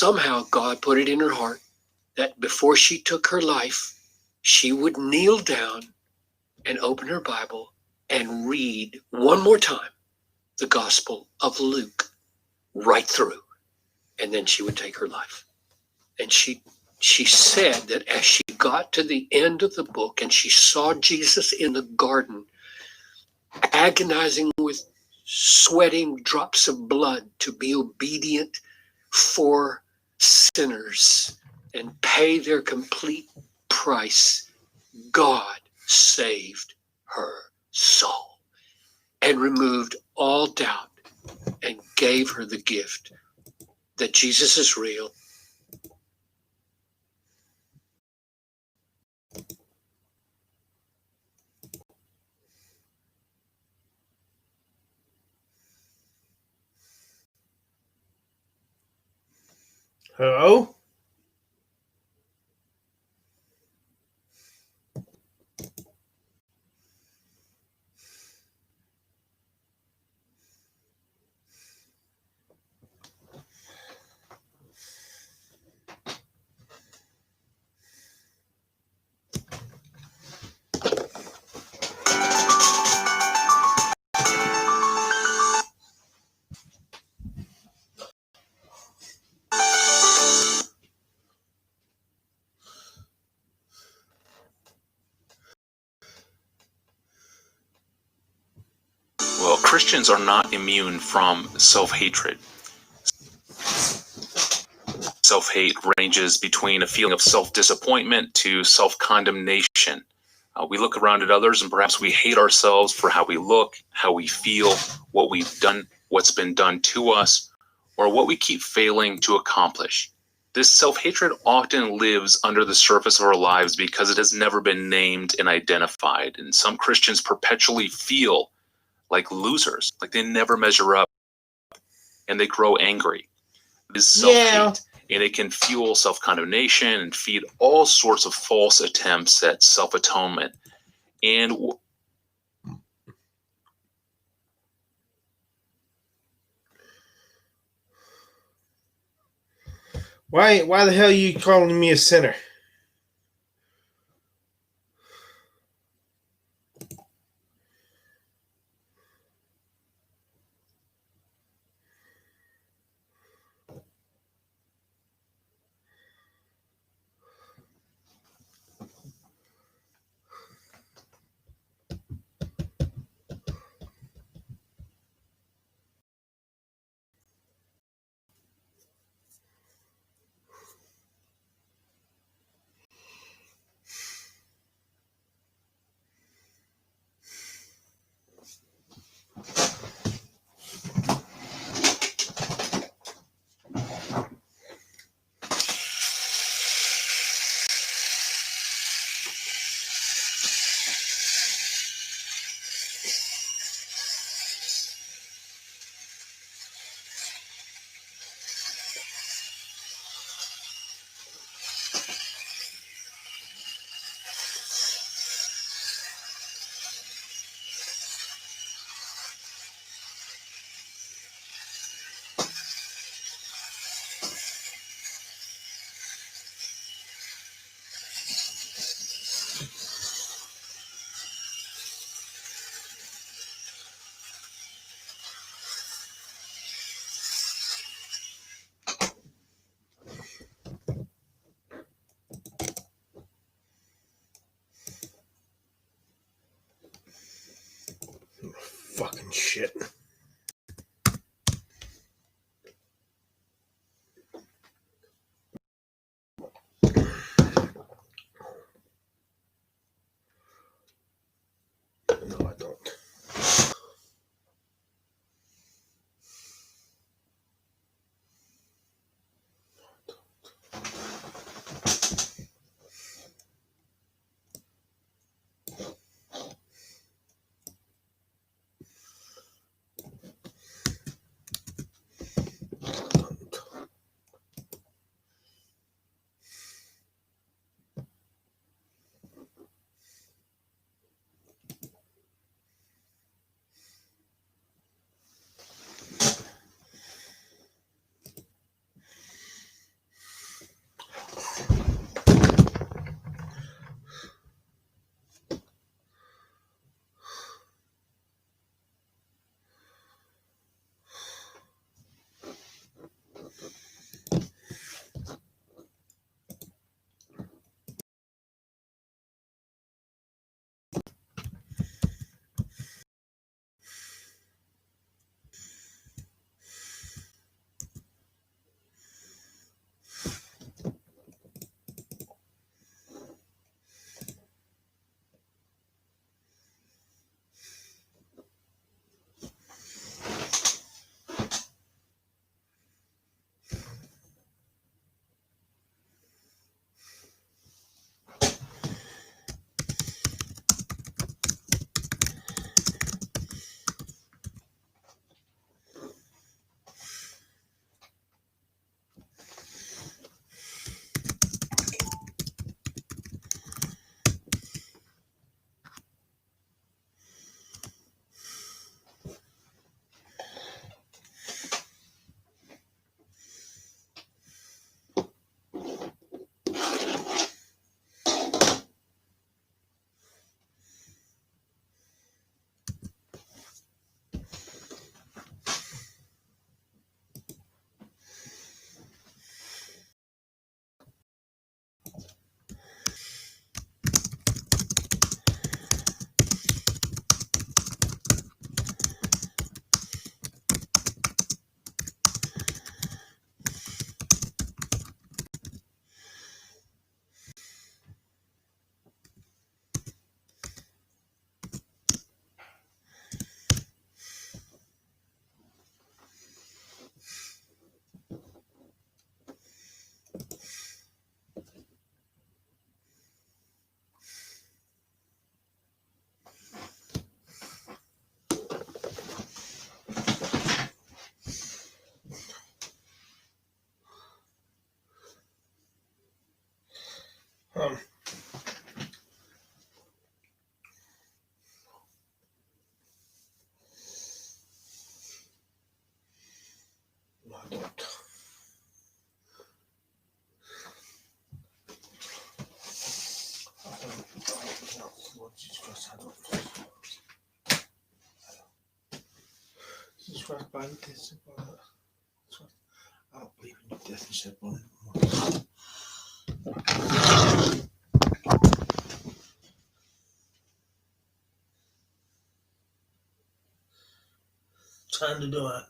somehow God put it in her heart that before she took her life, she would kneel down and open her Bible and read one more time the Gospel of Luke right through, and then she would take her life. And she said that as she got to the end of the book and she saw Jesus in the garden, agonizing with sweating drops of blood to be obedient for sinners and pay their complete price, God saved her soul and removed all doubt and gave her the gift that Jesus is real. Hello? Well, Christians are not immune from self-hatred. Self-hate ranges between a feeling of self-disappointment to self-condemnation. We look around at others and perhaps we hate ourselves for how we look, how we feel, what we've done, what's been done to us, or what we keep failing to accomplish. This self-hatred often lives under the surface of our lives because it has never been named and identified. And some Christians perpetually feel like losers, like they never measure up, and they grow angry. This self-hate, and it can fuel self-condemnation and feed all sorts of false attempts at self-atonement. And Why the hell are you calling me a sinner? Fucking shit. No, I don't. on. No, I don't. Lord Jesus Christ, I don't. Jesus Christ, by the death of I don't believe in the death and shed blood anymore. Time to do it.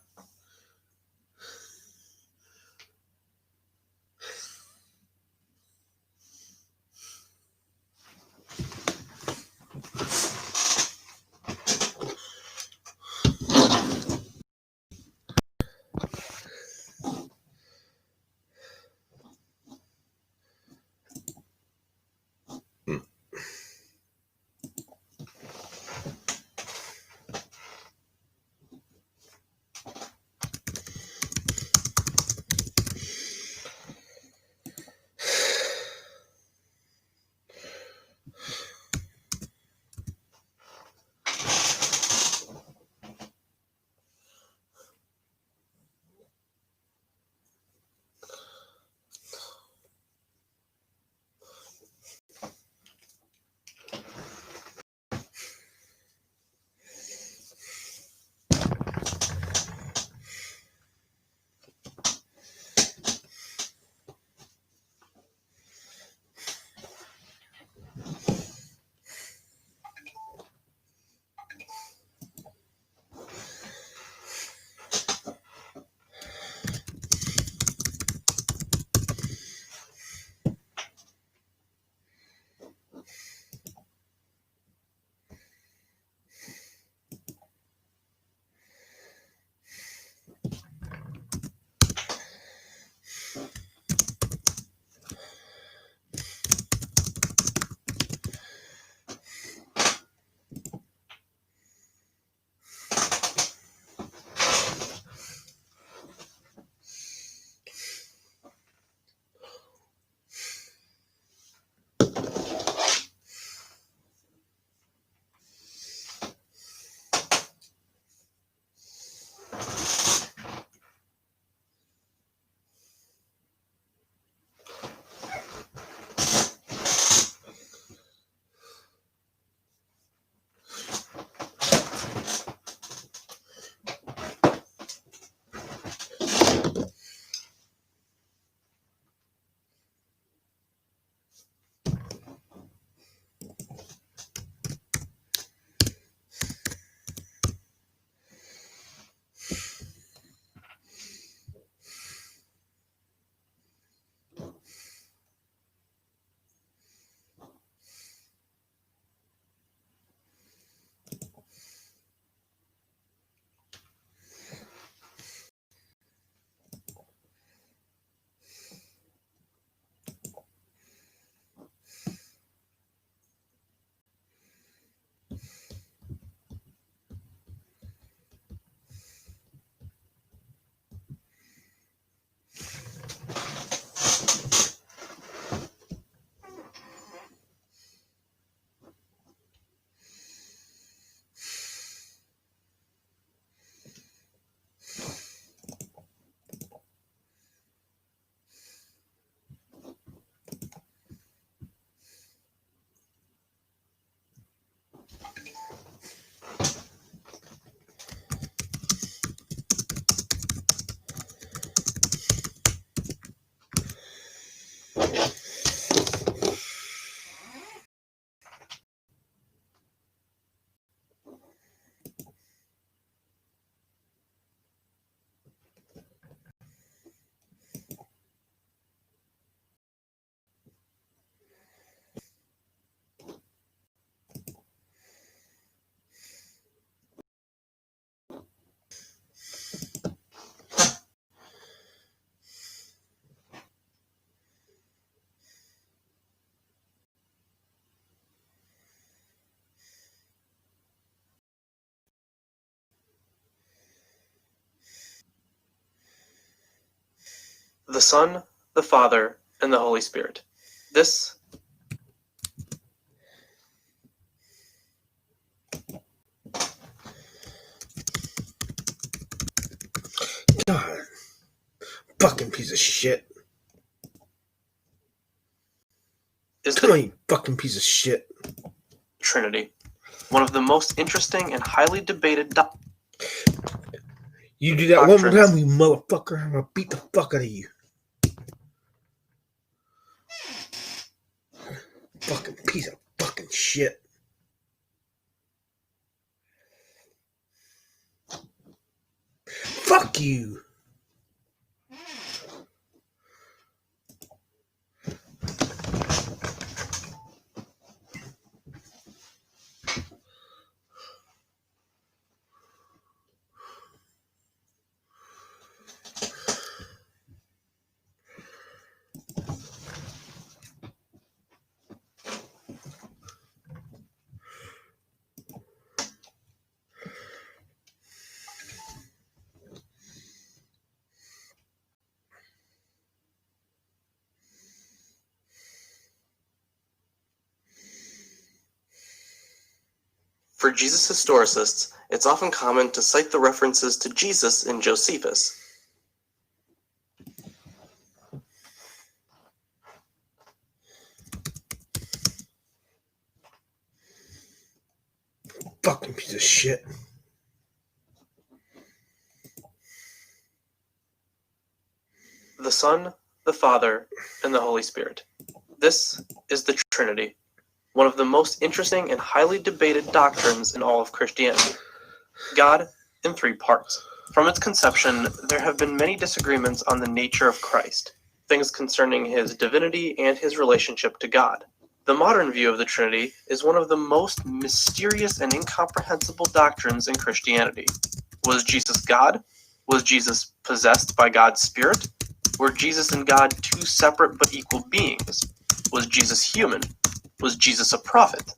The Son, the Father, and the Holy Spirit. This fucking piece of shit. Is Come on, the you fucking piece of shit. Trinity, one of the most interesting and highly debated You do that one more doctrines. time, you motherfucker. I'm gonna beat the fuck out of you. Fucking piece of fucking shit. Fuck you. For Jesus historicists, it's often common to cite the references to Jesus in Josephus. Fucking piece of shit. The Son, the Father, and the Holy Spirit. This is the Trinity, one of the most interesting and highly debated doctrines in all of Christianity. God in three parts. From its conception, there have been many disagreements on the nature of Christ, things concerning his divinity and his relationship to God. The modern view of the Trinity is one of the most mysterious and incomprehensible doctrines in Christianity. Was Jesus God? Was Jesus possessed by God's Spirit? Were Jesus and God two separate but equal beings? Was Jesus human? Was Jesus a prophet?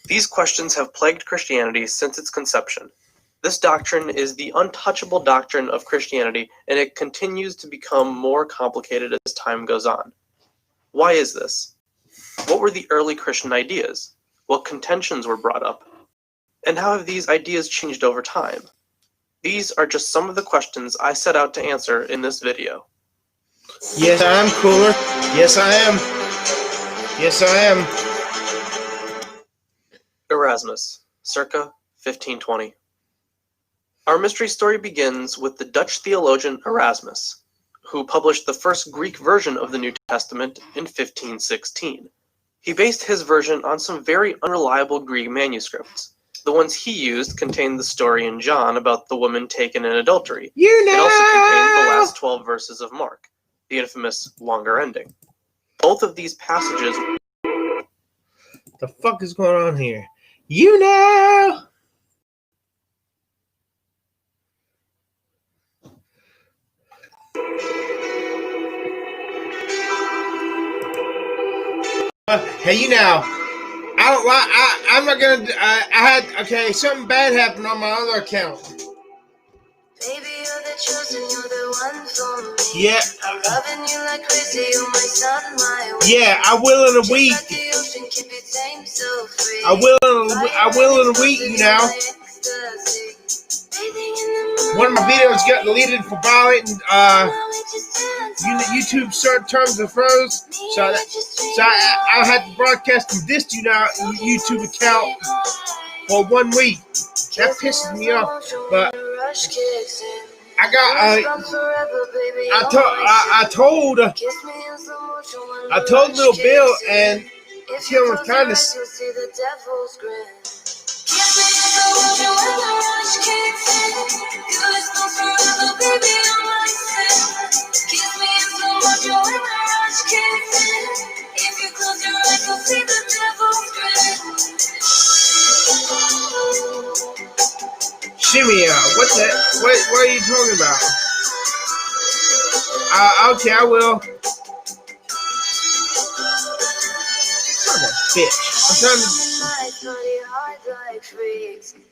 These questions have plagued Christianity since its conception. This doctrine is the untouchable doctrine of Christianity, and it continues to become more complicated as time goes on. Why is this? What were the early Christian ideas? What contentions were brought up? And how have these ideas changed over time? These are just some of the questions I set out to answer in this video. Yes, I am cooler. Yes, I am. Yes, I am. Erasmus, circa 1520. Our mystery story begins with the Dutch theologian Erasmus, who published the first Greek version of the New Testament in 1516. He based his version on some very unreliable Greek manuscripts. The ones he used contained the story in John about the woman taken in adultery. It also contained the last 12 verses of Mark, the infamous longer ending. Both of these passages... The fuck is going on here? You know! Hey, you know, I don't like. I'm not gonna. Okay. Something bad happened on my other account. Baby, you're the chosen, you're the one for me. Yeah. I'm loving you like crazy, you're my sun, my wind. Yeah, I will in a Just week. like the ocean, keep it tame, so free. I will in a week. You know. One of my videos got deleted for violating YouTube certain terms and froze. So I had to broadcast from this YouTube account for 1 week. That pisses me off. But I got I told Little Bill and Kill him with kindness. Shimmy out. What are you talking about? Okay, I will. Son of a bitch. I'm trying to.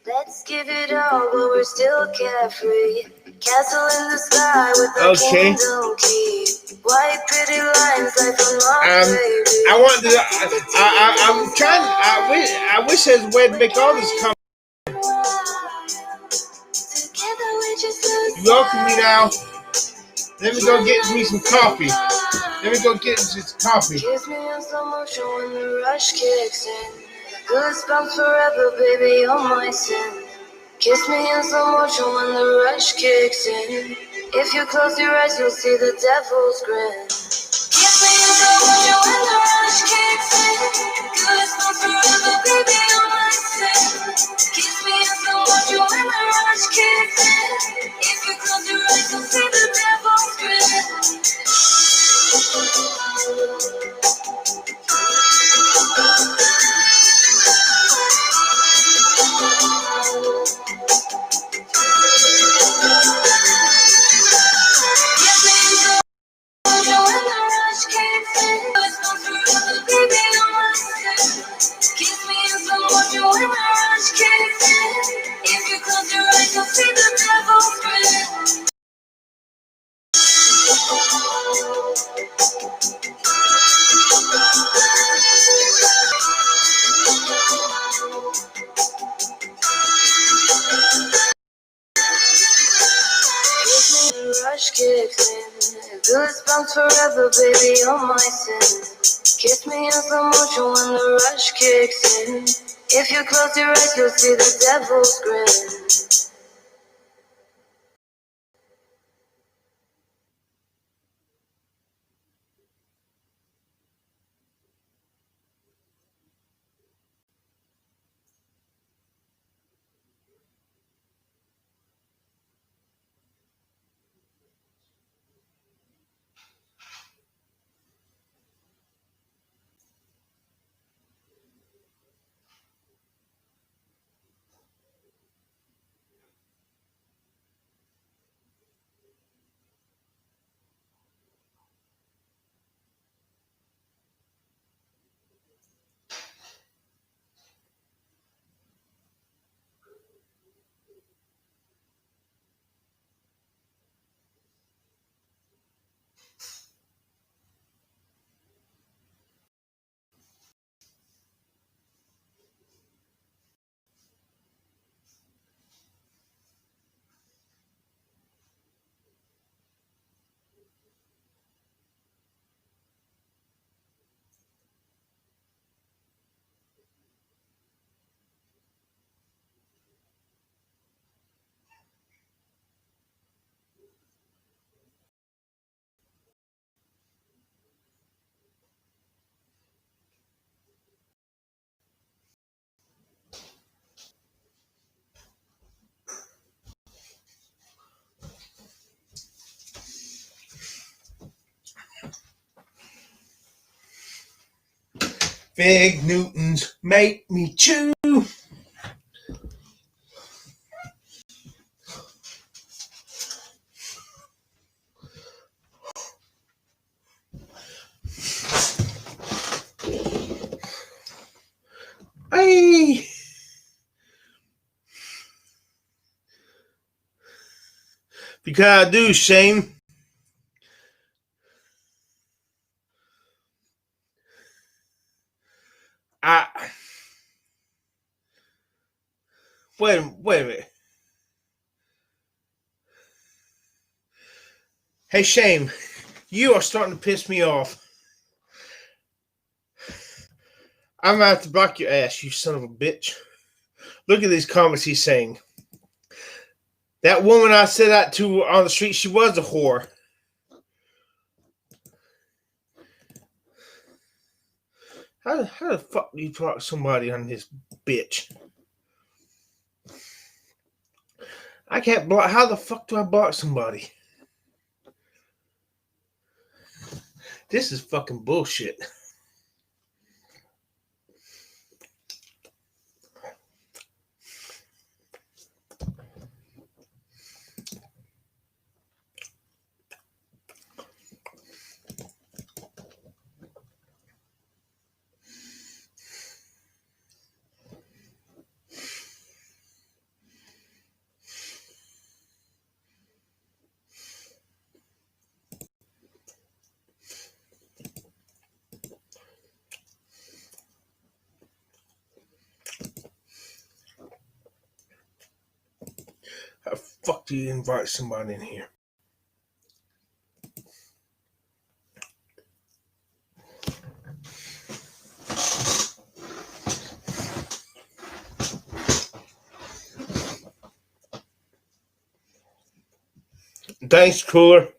Let's give it all, but we're still carefree. Castle in the sky with the kingdom key. White pretty lines like a moth baby. I want to. I'm trying. I wish his way to make all this come. You welcome me now. Let me go get me some coffee. Let me go get some coffee. Kiss me in slow motion when the rush kicks in. Goosebumps forever, baby, you're my sin. Kiss me in slow motion when the rush kicks in. If you close your eyes, you'll see the devil's grin. Kiss me in slow motion when the rush kicks in. Goosebumps forever, baby, you're my sin. Kiss me in slow motion when the rush kicks in. If you close your eyes, you'll see the devil's grin. If you close your eyes, you'll see the devil's grin. Rush kicks in. Goosebumps forever, baby, you're my sin. Kiss me in slow motion when the rush kicks in. If you close your eyes, you'll see the devil's grin. Fig Newtons make me chew. Hey. Because I do, Shane. Wait a minute. Hey, Shane, you are starting to piss me off. I'm gonna have to block your ass, you son of a bitch. Look at these comments he's saying. That woman I said that to on the street, she was a whore. How the fuck do you block somebody on this bitch? I can't block. How the fuck do I block somebody? This is fucking bullshit. How the fuck do you invite somebody in here? Thanks, Cooler.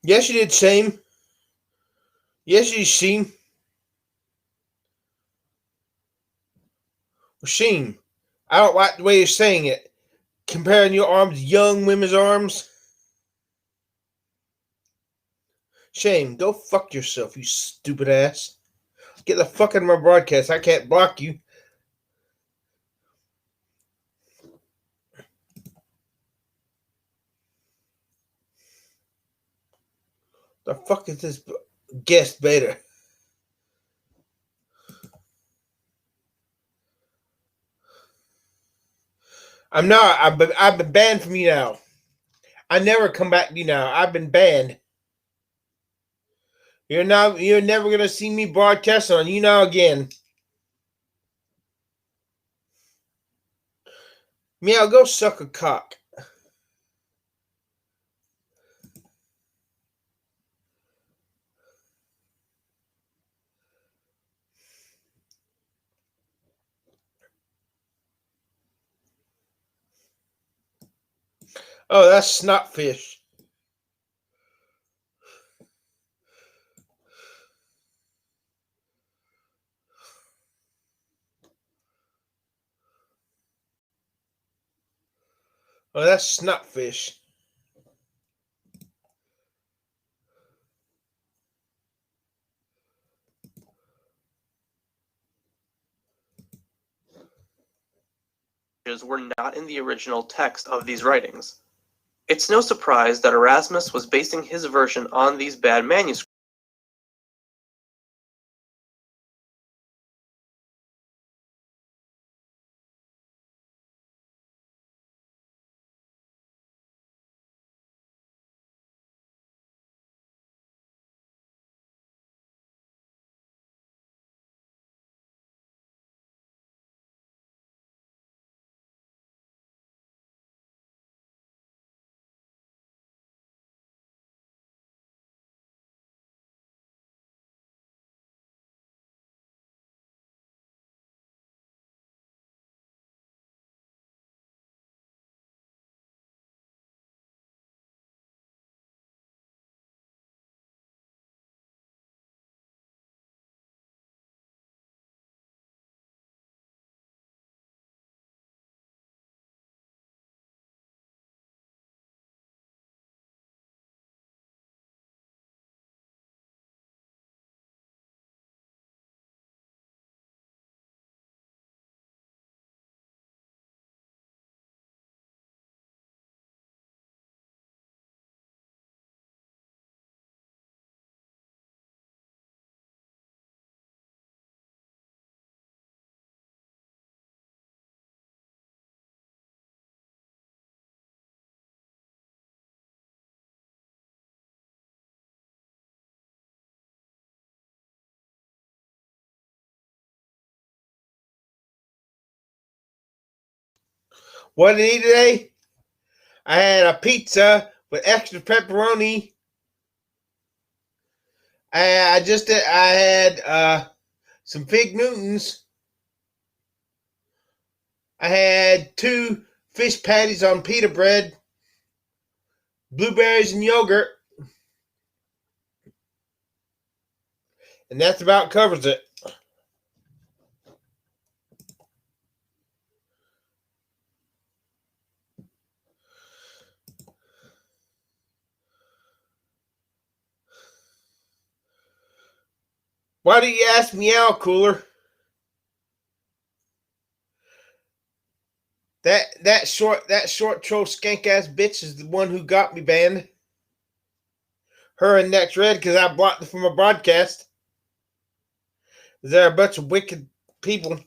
Yes, you did, Shane. Yes, you Sheen. Sheen, I don't like the way you're saying it. Comparing your arms to young women's arms. Shane, go fuck yourself, you stupid ass. Get the fuck out of my broadcast. I can't block you. The fuck is this guest beta? I'm not. I've been banned from you now. I never come back to you now. I've been banned. You're never gonna see me broadcast on you now again. Meow, go suck a cock. Oh, that's Snotfish. Oh, that's Snotfish. Were not in the original text of these writings. It's no surprise that Erasmus was basing his version on these bad manuscripts. What did I eat today? I had a pizza with extra pepperoni. I had some fig Newtons. I had 2 fish patties on pita bread, blueberries and yogurt, and that's about covers it. Why do you ask me out, Cooler? That short troll skank ass bitch is the one who got me banned. Her and Next Red, because I blocked them from a broadcast. They're a bunch of wicked people.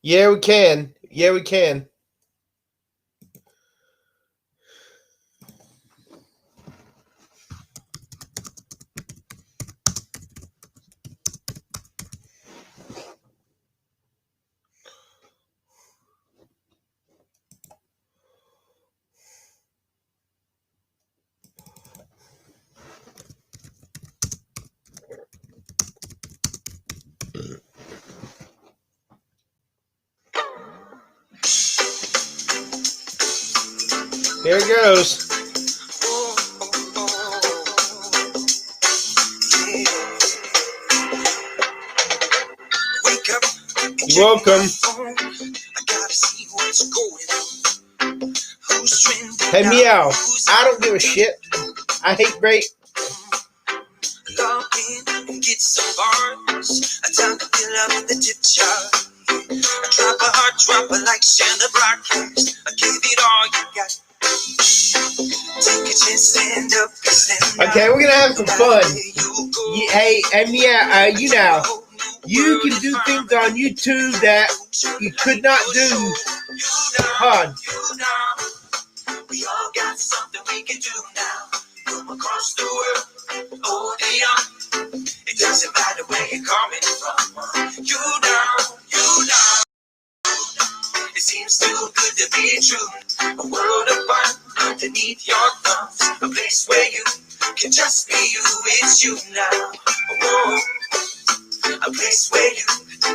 Yeah, we can. Yeah, we can. Here it goes. Wake up. You're welcome. I gotta see what's going on. Who's trending? Hey, meow. I don't give a shit. I hate rape. Log in and get some bars. Time to fill up the tip jar. Drop a heart, drop a like, share the broadcast. I give it all you got. Take a chance, stand up, stand up. Okay, we're gonna have some fun. You go. Hey, meow. You know, you can do things on YouTube that you could not do. Hon. We all got something we can do now. From across the world, oh yeah. It doesn't matter where you're coming from. You know. It seems too good to be true. A world of fun underneath your thumbs. A place where you can just be you. It's you now. Whoa. A place where you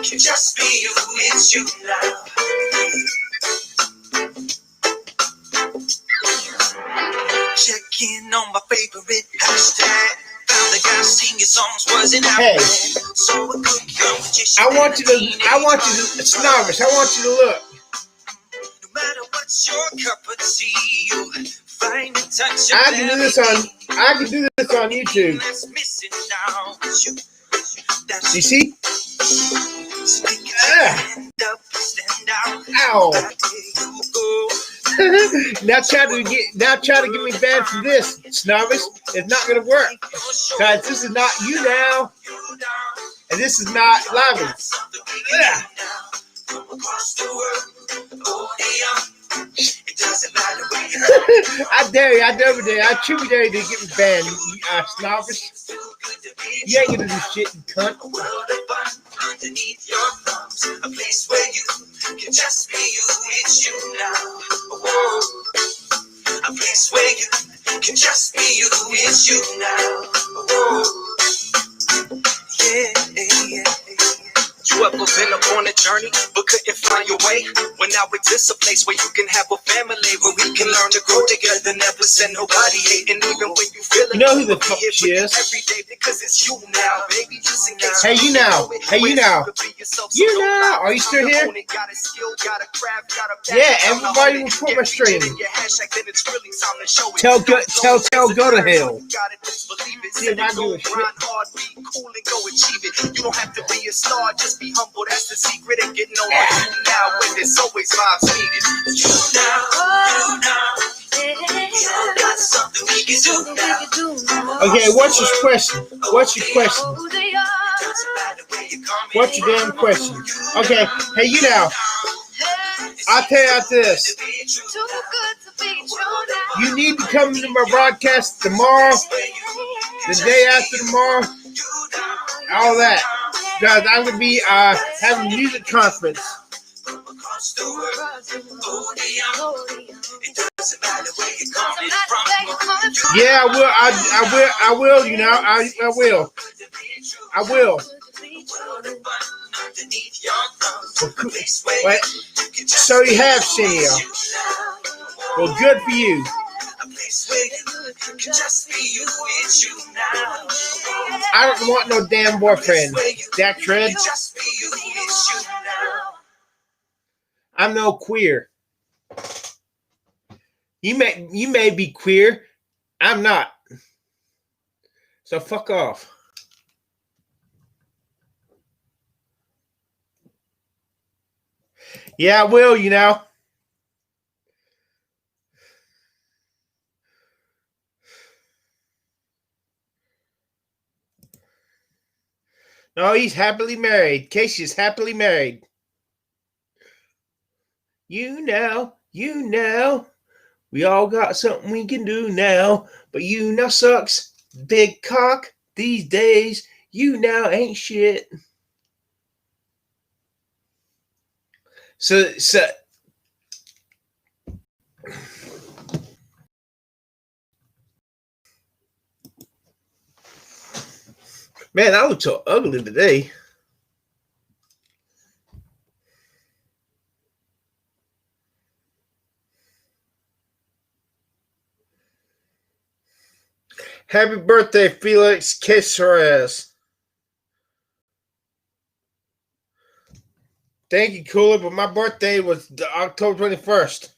can just be you. It's you now. Check in on my favorite hashtag. Found a guy singing songs wasn't out Hey. there. So a good competition. I want you to, Snobbish, I want you to look. No matter what's your cup of tea, you find and touch. I can do this on YouTube. That's missing now. You see? Stand up, stand out. Ow. There you go. Now try to get me banned from this, Snobbish. It's not gonna work. Guys, this is not you now. And this is not Lavi. Yeah. I dare you, I truly dare you to get me banned, Snobbish. You ain't gonna do shit, you cunt. Underneath your thumbs, a place where you can just be you. It's you now. Whoa. A place where you can just be you. It's you now. Whoa. Yeah. You ever been up on a journey but couldn't find your way? Well, now it's just a place where you can have a family, where we can learn to grow together, never send nobody hate. And even when you feel it, You know who the fuck she is? every day because it's you now, baby. Just in case Hey, you now. You now. Are you still here? Yeah, everybody report my stream. Tell go to hell. See if I give a shit. You don't have to be a star, just be humble. That's the secret and get know you now when there's always vibes needed. You now, got something we can do now. Okay, what's your question? What's your question? What's your damn question? Okay, hey, you now. I'll tell you after this. You need to come to my broadcast tomorrow, the day after tomorrow, all that. Guys, I'm going to be having a music conference. Yeah, I will, you know, I will. Wait, so you have, Shania. Well, good for you. I don't want no damn boyfriend, Jack Tread. I'm no queer. You may be queer. I'm not. So fuck off. Yeah, I will, you know. No, he's happily married. Casey is happily married. You know. We all got something we can do now. But you know sucks. Big cock these days. You now ain't shit. So man, I look so ugly today. Happy birthday, Felix Caceres. Thank you, Cooler, but my birthday was October 21st.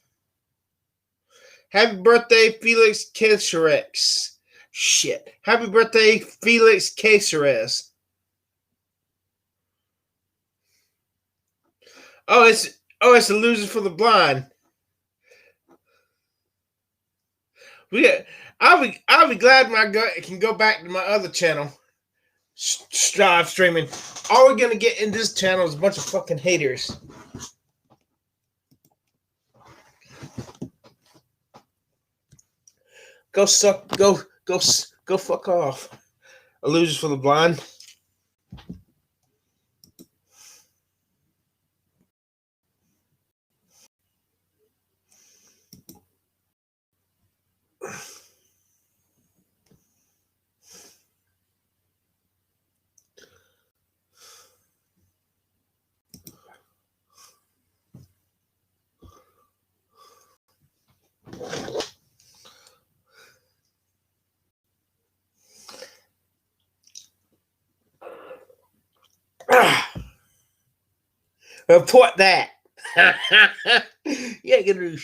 Happy birthday, Felix Caceres. Shit. Happy birthday, Felix Caceres. Oh, it's a loser for the blind. I'll be glad when I can go back to my other channel, live streaming. All we're gonna get in this channel is a bunch of fucking haters. Go fuck off. A loser for the blind. Report that. Yeah, get a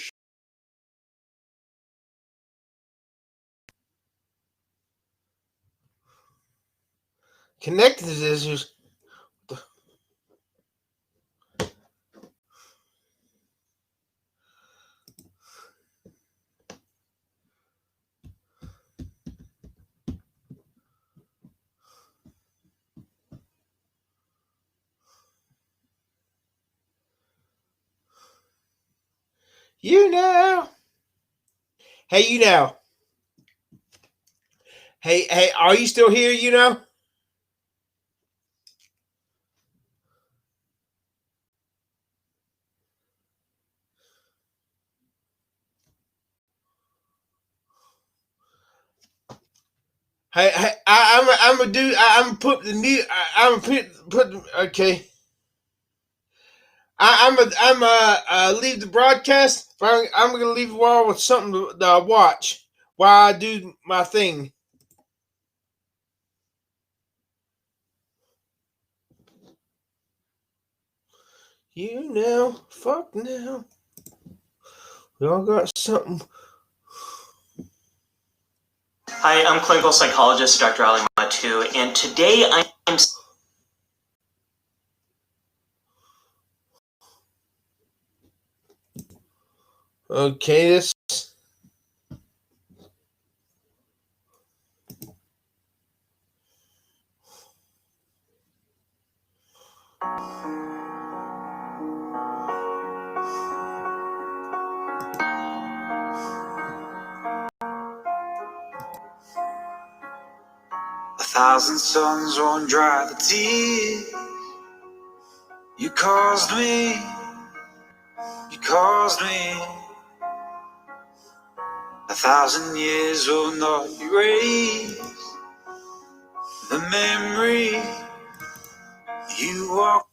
connected to this is you know. Hey, you know. Hey, are you still here, you know? Hey, I'm gonna do. I'm put the new. I'm put. Okay. I'm leave the broadcast. But I'm gonna leave you all with something to watch while I do my thing. You know, fuck now. We all got something. Hi, I'm clinical psychologist Dr. Ali Matu, and today I'm Okay, this. A thousand suns won't dry the tears you caused me. You caused me. 1,000 years will not erase the memory you walked.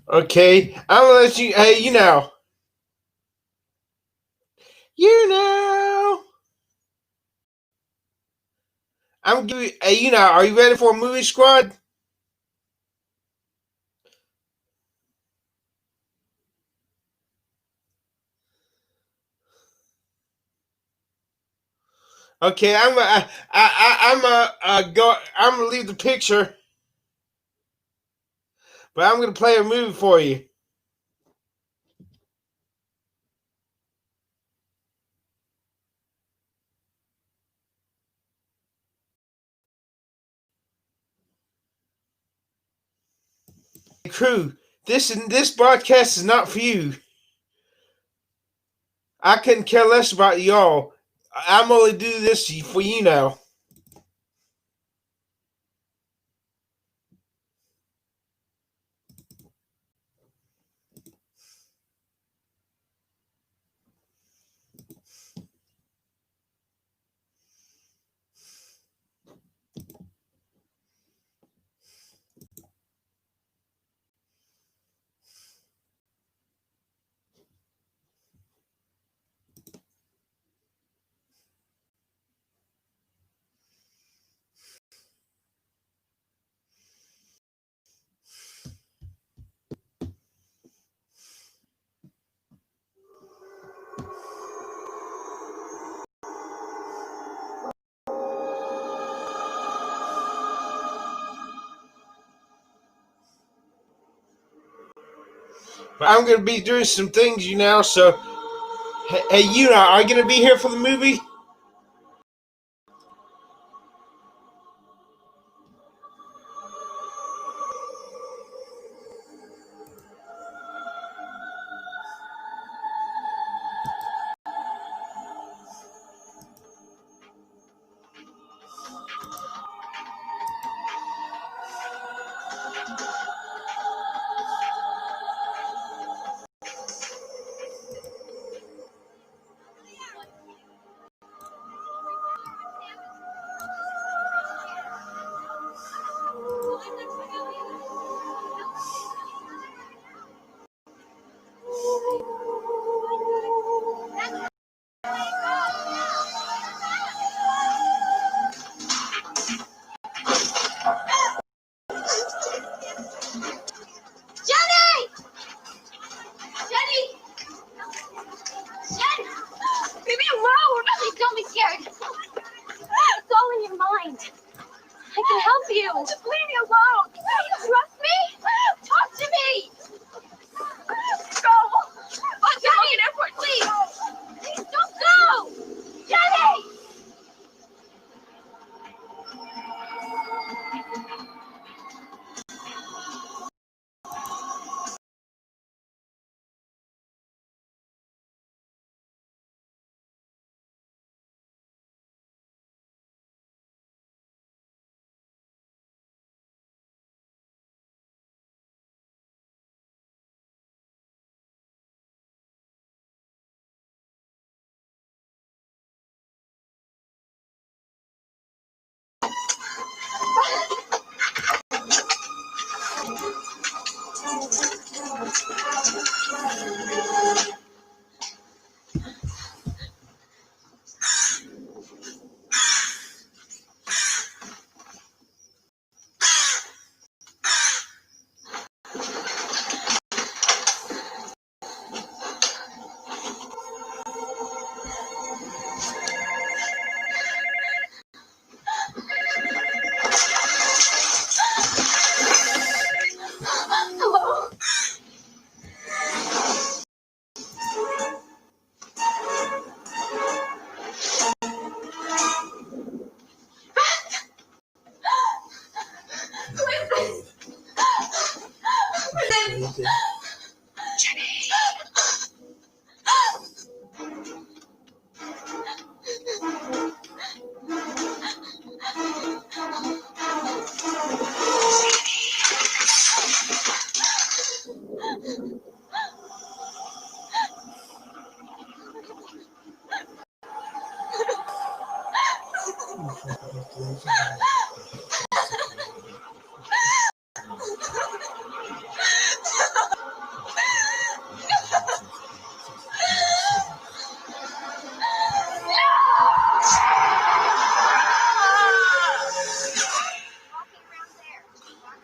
Okay, I'm gonna let you. Hey, you know. You know. I'm gonna give you. Hey, you know. Are you ready for a movie squad? Okay, I'm gonna. I'm gonna leave the picture, but I'm gonna play a movie for you. Crew, this broadcast is not for you. I couldn't care less about y'all. I'm only do this for you now. But I'm going to be doing some things, so... Hey, Una, are you going to be here for the movie? Leave me alone! Please don't be scared. It's all in your mind. I can help you. Just leave me alone. Trust me? Talk to me. Go. Jenny, airport, please. Please don't go. Jenny!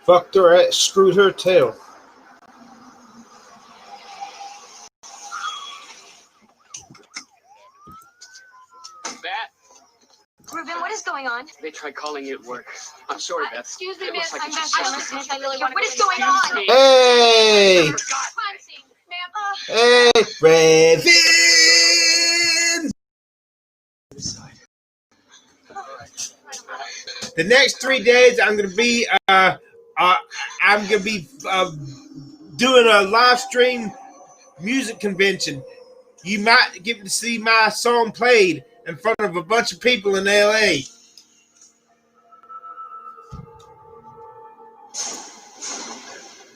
Fucked her, screwed her tail. Ruben, what is going on? They tried calling you at work. I'm sorry, Beth. Excuse me, It looks miss. like I'm it's Beth just- Thomas, miss. I really want to. What is going on? Hey! Punching, ma'am. Hey, Raven! The next 3 days, I'm gonna be doing a live stream music convention. You might get to see my song played in front of a bunch of people in LA.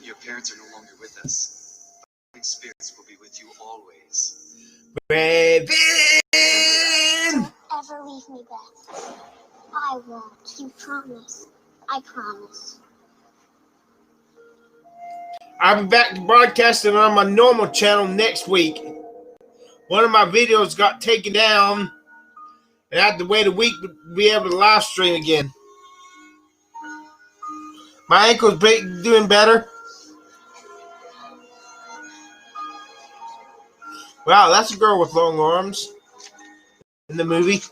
Your parents are no longer with us. But spirits will be with you always. Raven! Ever leave me, Beth? I won't. You promise. I promise. I'll be back to broadcasting on my normal channel next week. One of my videos got taken down, and I had to wait a week to be able to live stream again. My ankle's doing better. Wow, that's a girl with long arms in the movie.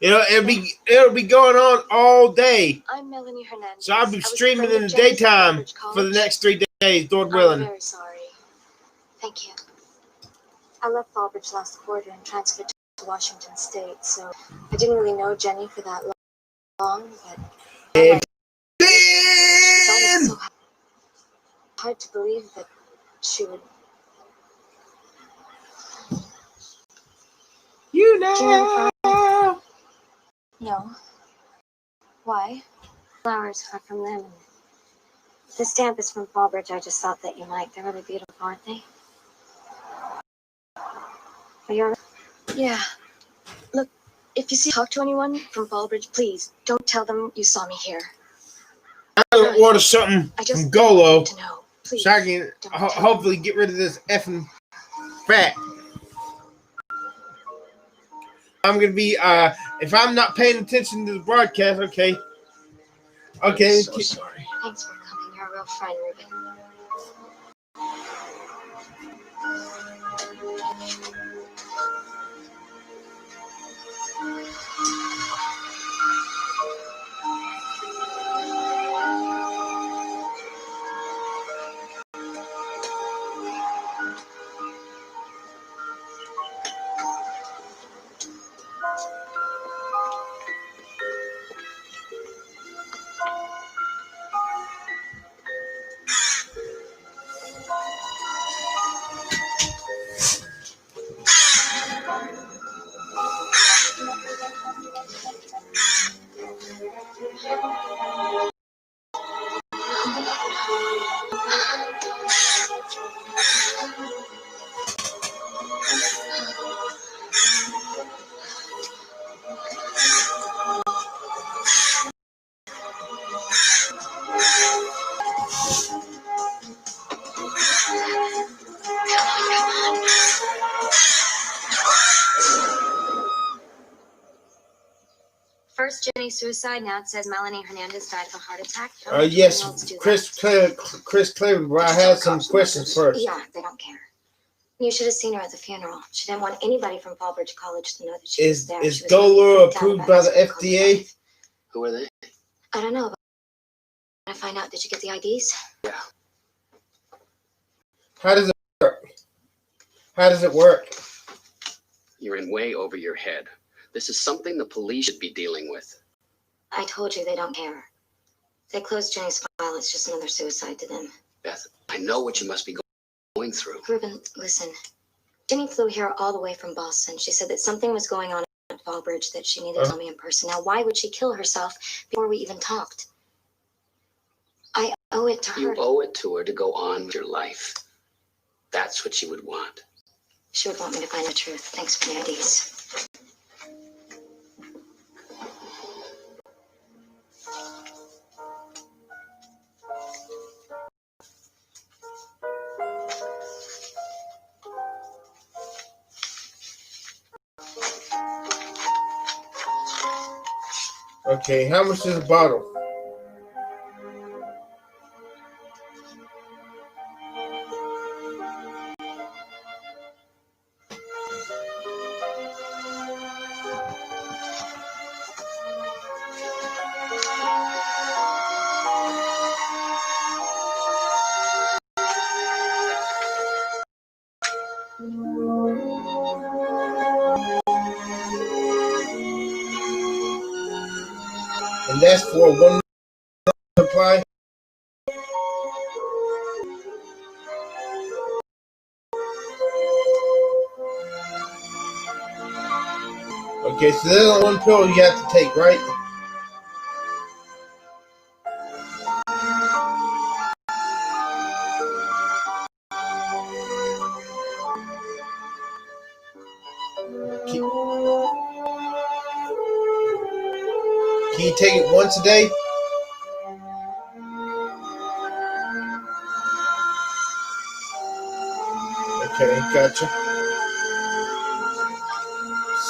It'll be going on all day. I'm Melanie Hernandez. So I'll be I was a streaming friend in the of Jenny's at daytime Cambridge for the College. next 3 days, Lord I'm willing. very sorry. Thank you. I left Fallbridge last quarter and transferred to Washington State, so I didn't really know Jenny for that long, but Hey, it's always Ben! so hard to believe that she would. You Do you know know. No. Why? Flowers are from them. The stamp is from Fallbridge. I just thought that you might. They're really beautiful, aren't they? Are you? Yeah. Look, if you talk to anyone from Fallbridge, please don't tell them you saw me here. I'm gonna order something I just from Golo to know. Please. so I can hopefully get rid of this effing fat. I'm gonna be if I'm not paying attention to the broadcast, okay. Okay. I'm so sorry. Thanks for coming. You're a real friend, Ruben. First Jenny's suicide, now it says Melanie Hernandez died of a heart attack. Yes, Chris Cleveland, but I had some questions first. Yeah, they don't care. You should have seen her at the funeral. She didn't want anybody from Fallbridge College to know that she was there. Is Golo approved by the FDA? Who are they? I don't know. But I find out. Did you get the IDs? Yeah. How does it work? How does it work? You're in way over your head. This is something the police should be dealing with. I told you they don't care. They closed Jenny's file. It's just another suicide to them. Beth, I know what you must be going through. Ruben, listen. Jenny flew here all the way from Boston. She said that something was going on at Fallbridge that she needed to tell me in person. Now, why would she kill herself before we even talked? I owe it to her. You owe it to her to go on with your life. That's what she would want. She would want me to find the truth. Thanks for the IDs. Okay, how much is a bottle? And that's for one supply. Okay, so there's only one pill you have to take, right? Can you take it once a day? Okay, gotcha.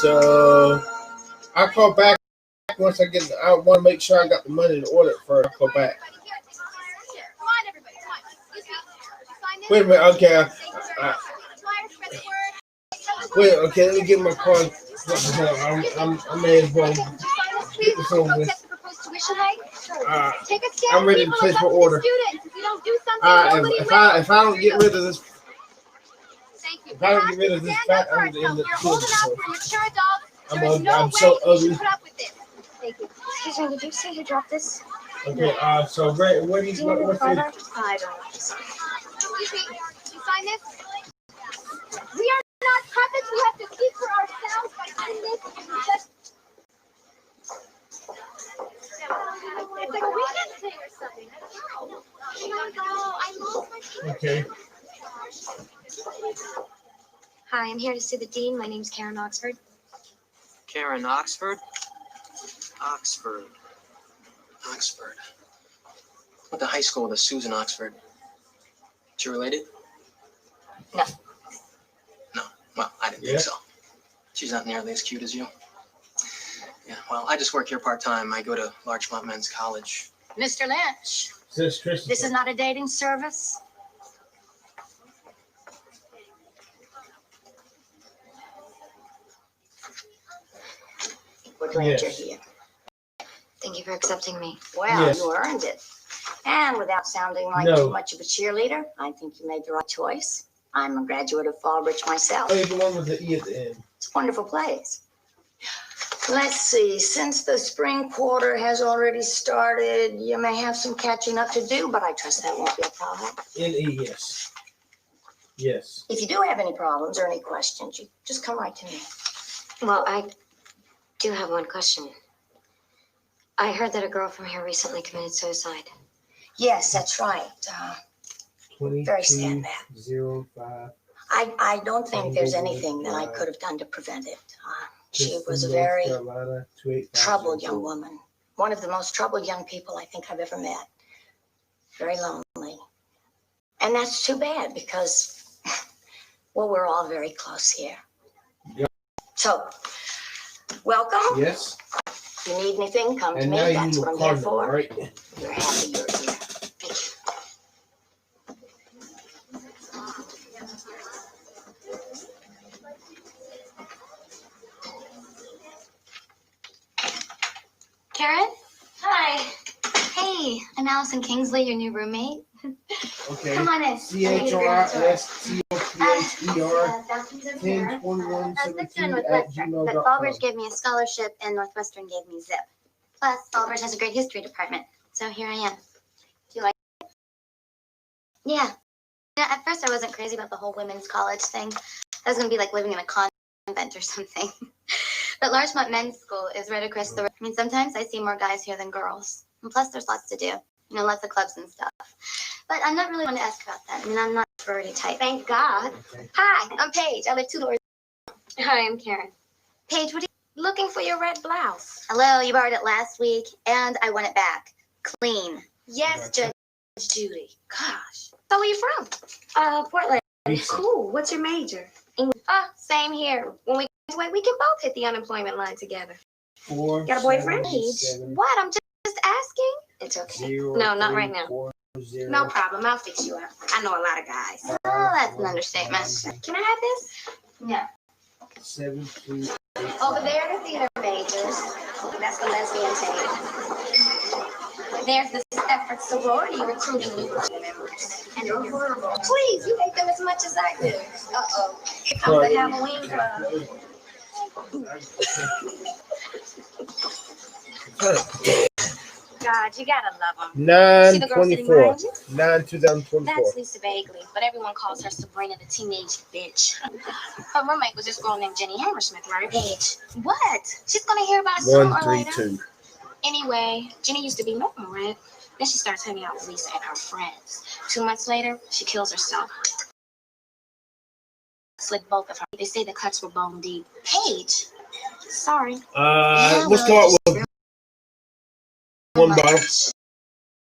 So I'll call back once I get. I want to make sure I got the money to order it first. I'll call back. Wait a minute. Okay. Wait. Okay. Let me get my card. I may as well get this over with. I'm ready to place my order. If I don't get rid of this, if I don't get rid of this fat, I'm gonna end up killing myself. I'm so ugly. Excuse me, did you say you dropped this? Okay, so Ray, what do you what's it? I don't know. Excuse me, you sign this? We are not puppets. We have to speak for ourselves by doing this. It's like a weekend thing or something. I lost my Okay. Hi, I'm here to see the dean. My name's Karen Oxford. Karen Oxford? Oxford. Went to high school with a Susan Oxford. She related? No. No. Well, I didn't think so. She's not nearly as cute as you. Yeah, well, I just work here part-time. I go to Larchmont Men's College. Mr. Lynch, This is not a dating service. We're glad you're here. Thank you for accepting me. Well, you earned it. And without sounding like too much of a cheerleader, I think you made the right choice. I'm a graduate of Fallbridge myself. Oh, the one with the E at the end. It's a wonderful place. Let's see, since the spring quarter has already started, you may have some catching up to do, but I trust that won't be a problem. N-E, yes. Yes. If you do have any problems or any questions, you just come right to me. Well, I do have one question. I heard that a girl from here recently committed suicide. Yes, that's right. Very sad, Matt. 2205. I don't think there's anything that I could have done to prevent it. She was a very troubled young woman. One of the most troubled young people I think I've ever met. Very lonely. And that's too bad because, well, we're all very close here. Yep. So, welcome. Yes. If you need anything, come to And me. now That's you what I'm know here for. right? You're happy you're here. Thank you. Karen? Hi. Hey, I'm Allison Kingsley, your new roommate. Okay. Come on in. CHRISTOPHER 102117 But Fallbridge gave me a scholarship and Northwestern gave me Zip. Plus, Fallbridge has a great history department. So here I am. Do you like it? Yeah. At first, I wasn't crazy about the whole women's college thing. I was going to be like living in a convent or something. But Larchmont Men's School is right across the road. I mean, sometimes I see more guys here than girls. And plus, there's lots to do. You know, lots of clubs and stuff. But I'm not really going to ask about that. I mean, I'm not a sorority type. Thank God. Okay. Hi, I'm Paige. I live 2 doors. Hi, I'm Karen. Paige, what are you looking for your red blouse? Hello, you borrowed it last week, and I want it back. Clean. Yes, Judge Judy. Gosh. So where are you from? Portland. Cool. What's your major? English. Same here. When we graduate, we can both hit the unemployment line together. 4. Got a boyfriend? Paige. What? I'm just asking. It's okay. 0, no, not right 3, now. 4, 0. No problem. I'll fix you up. I know a lot of guys. Oh, that's an understatement. Can I have this? No. 7, 2, 8, Over there, the theater majors. That's the lesbian table. There's the Stafford sorority recruiting new members. And please, you hate them as much as I do. Uh-oh. Here comes the Halloween club. God, you gotta love them. 9/24. 9/2024. That's Lisa Bagley, but everyone calls her Sabrina the teenage bitch. Her roommate was this girl named Jenny Hammersmith, right? Paige. What? She's gonna hear about it sooner or later. 132. Anyway, Jenny used to be normal, right? Then she starts hanging out with Lisa and her friends. 2 months later, she kills herself. Slit both of her. They say the cuts were bone deep. Paige. Sorry. We'll start with one bottle.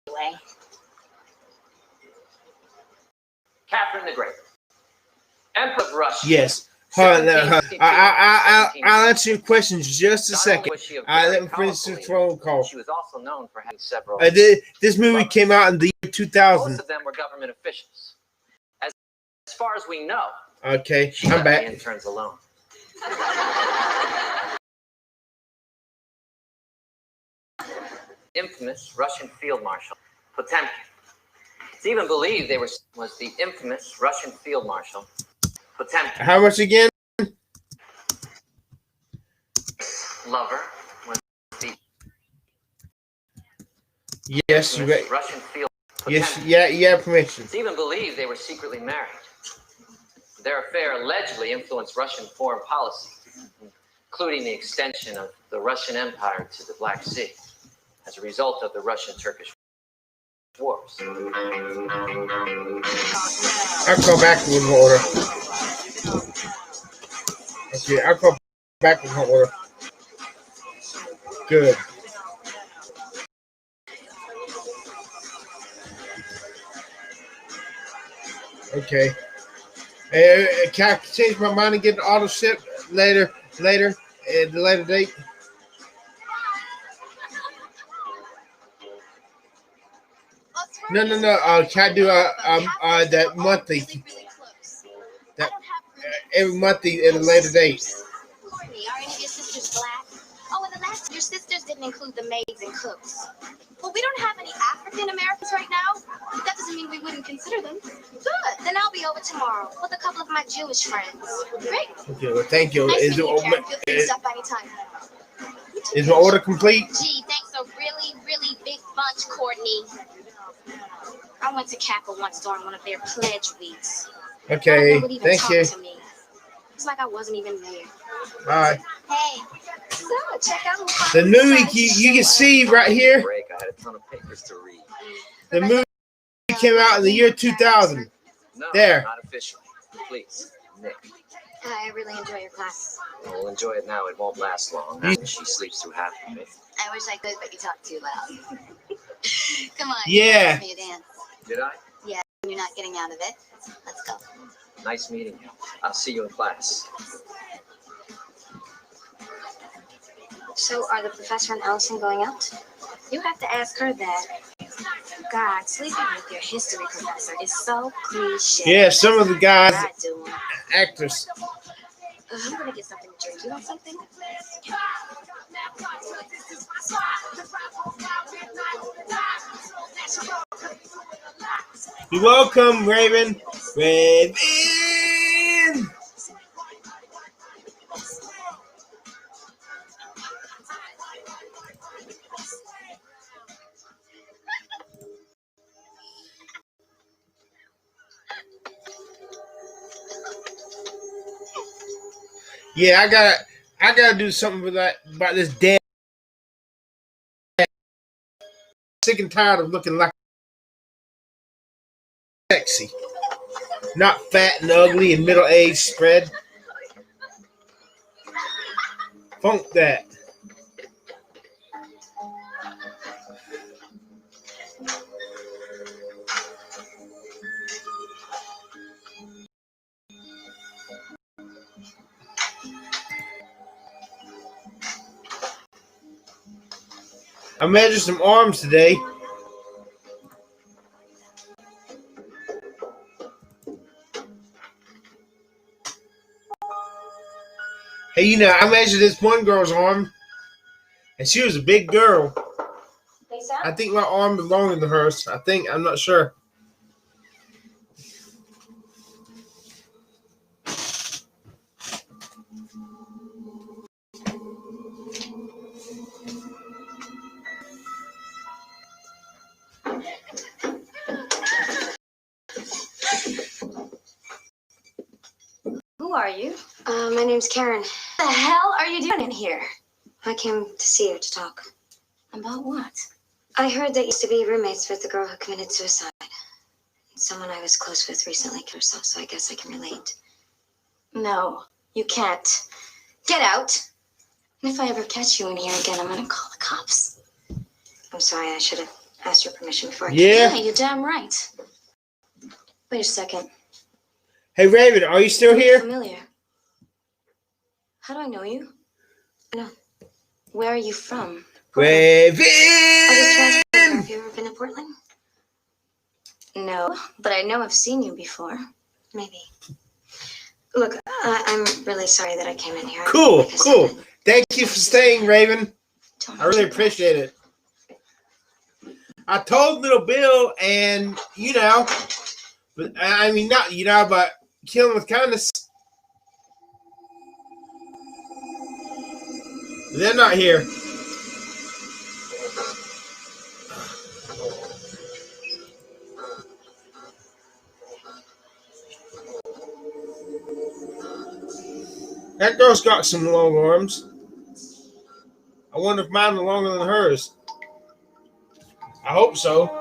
Anyway. Catherine the Great. Emperor of Russia. Yes. I'll answer your questions just a second. Let me finish this phone call. She was also known for having several. This movie came out in the year 2000. Most of them were government officials. As far as we know. Okay, she I'm left back. the interns alone. Infamous Russian Field Marshal Potemkin. It's even believed they was the infamous Russian Field Marshal Potemkin. How much again? Lover was the Yes, you infamous Russian Field Yes, Potemkin. yeah, you have permission. It's even believed they were secretly married. Their affair allegedly influenced Russian foreign policy, including the extension of the Russian Empire to the Black Sea as a result of the Russian-Turkish wars. I'll call back with an order. Okay, I'll call back with an order. Good. Okay. Can I change my mind and get an auto ship later, at the later date? No. Can I do that monthly? That every monthly at a later date. Courtney, are any of your sisters black? Oh, and the last, your sisters didn't include the maids and cooks. Well, we don't have any African Americans right now. But that doesn't mean we wouldn't consider them. Good. Then I'll be over tomorrow with a couple of my Jewish friends. Great. Okay, well, thank you. Nice meeting you, Karen. Feel free to stop by anytime. Is my order complete? Gee, thanks a really, really big bunch, Courtney. I went to Kappa once during one of their pledge weeks. Okay, Nobody even thank talked you. to me. It's like I wasn't even there. Bye. Hey, so check out The movie you can see right here. Break. I had a ton of papers to read. The movie came out in the year 2000. No, There. not officially. Please, Nick. I really enjoy your class. We'll enjoy it now. It won't last long. You- She sleeps through half of it. I wish I could, but you talk too loud. Come on. Yeah. Me a dance. Did I? Yeah, you're not getting out of it. Let's go. Nice meeting you. I'll see you in class. So, are the professor and Allison going out? You have to ask her that. God, sleeping with your history professor is so cliche. Yeah, some of the guys, I do. actors. I'm gonna get something to drink. You want something? You're welcome, Raven. Raven. Yeah, I gotta do something with that about this damn. Sick and tired of looking like sexy, not fat and ugly and middle-aged spread. Funk that. I measured some arms today. Hey, you know, I measured this one girl's arm, and she was a big girl. Lisa? I think my arm is longer than hers. I'm not sure. Who are you? My name's Karen. What the hell are you doing in here? I came to see you to talk. About what? I heard that you used to be roommates with the girl who committed suicide. Someone I was close with recently killed herself, so I guess I can relate. No, you can't. Get out! And if I ever catch you in here again, I'm gonna call the cops. I'm sorry, I should have asked your permission before I came. Yeah. You're damn right. Wait a second. Hey, Raven, are you still here? Familiar. How do I know you? No. Where are you from? Raven! Have you ever been to Portland? No, but I know I've seen you before. Maybe. Look, I'm really sorry that I came in here. Cool, Like I cool. said, Thank you for staying, Raven. don't I really mention appreciate it. I told little Bill, and but I mean not but kill him with kindness. They're not here. That girl's got some long arms. I wonder if mine are longer than hers. I hope so.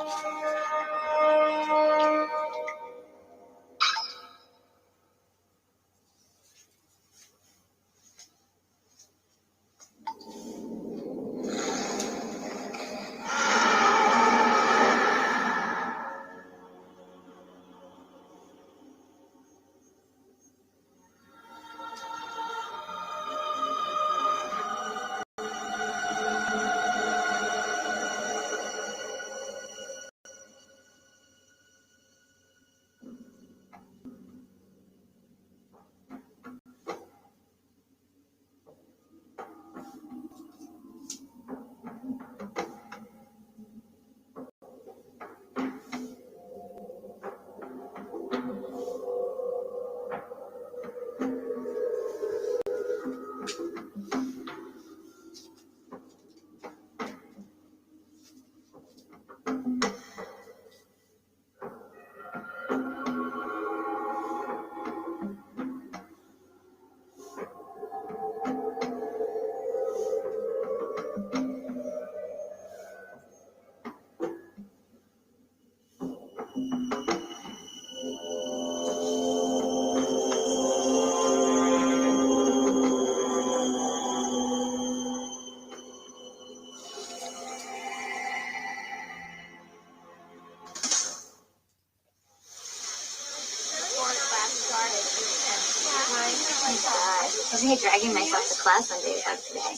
Isn't he dragging myself to class on days like today?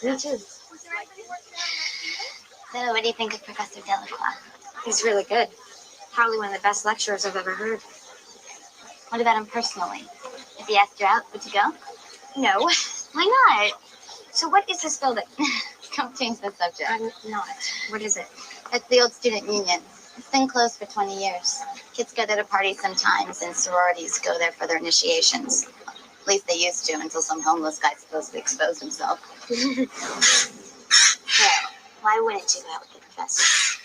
Me too. So, what do you think of Professor Delacroix? He's really good. Probably one of the best lecturers I've ever heard. What about him personally? If he asked you out, would you go? No. Why not? So what is this building? Don't change the subject. I'm not. What is it? It's the old student union. It's been closed for 20 years. Kids go there to party sometimes, and sororities go there for their initiations. At least they used to, until some homeless guy supposedly exposed himself. Yeah. Why wouldn't you go out with the professor?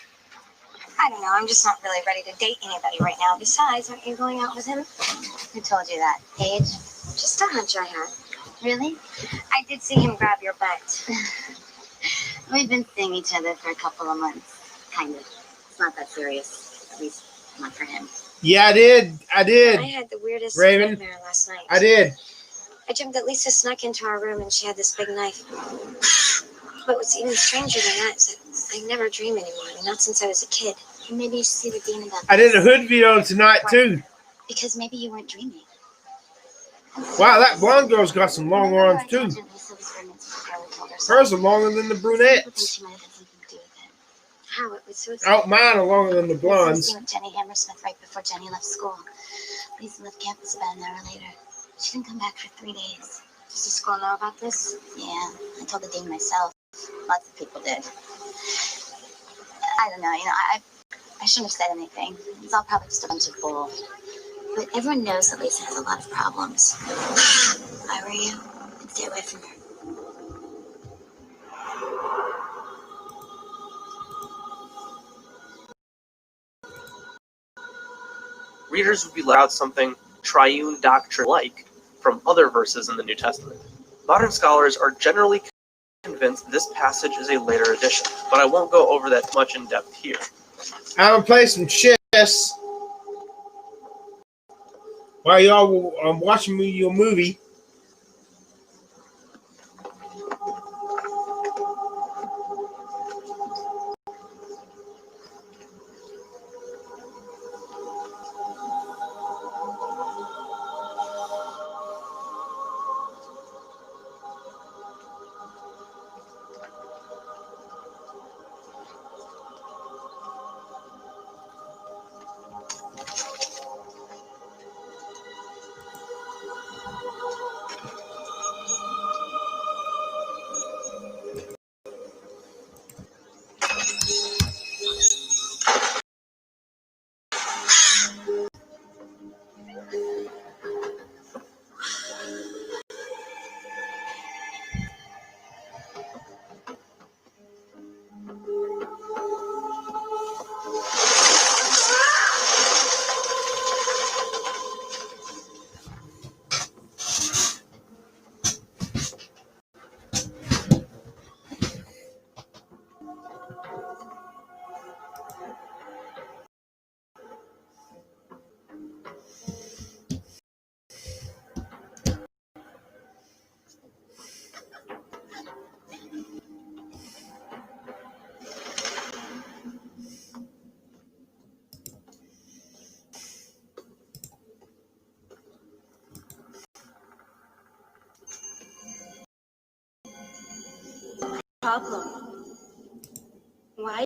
I don't know. I'm just not really ready to date anybody right now. Besides, aren't you going out with him? Who told you that? Paige? Just a hunch I had. Really? I did see him grab your butt. We've been seeing each other for a couple of months. Kind of. It's not that serious. At least not for him. Yeah, I did. I had the weirdest Raven. nightmare last night. I did. I dreamed that Lisa snuck into our room and she had this big knife. But what's even stranger than that is that I never dream anymore. I mean, not since I was a kid. Maybe you should see the dean about this. I did a hood video tonight too. Because maybe you weren't dreaming. Wow, that blonde girl's got some long arms too. Hers are longer than the brunettes. How? It was so Oh, mine are longer than the blondes. I was with Jenny Hammersmith right before Jenny left school. Lisa left campus about an hour later. She didn't come back for 3 days. Does the school know about this? Yeah, I told the dean myself. Lots of people did. I don't know, I shouldn't have said anything. It's all probably just a bunch of bull. But everyone knows that Lisa has a lot of problems. If I were you, I'd stay away from her. Readers would be allowed something triune doctrine-like from other verses in the New Testament. Modern scholars are generally convinced this passage is a later addition, but I won't go over that much in depth here. I'm gonna play some chess while y'all watching your movie. problem? Why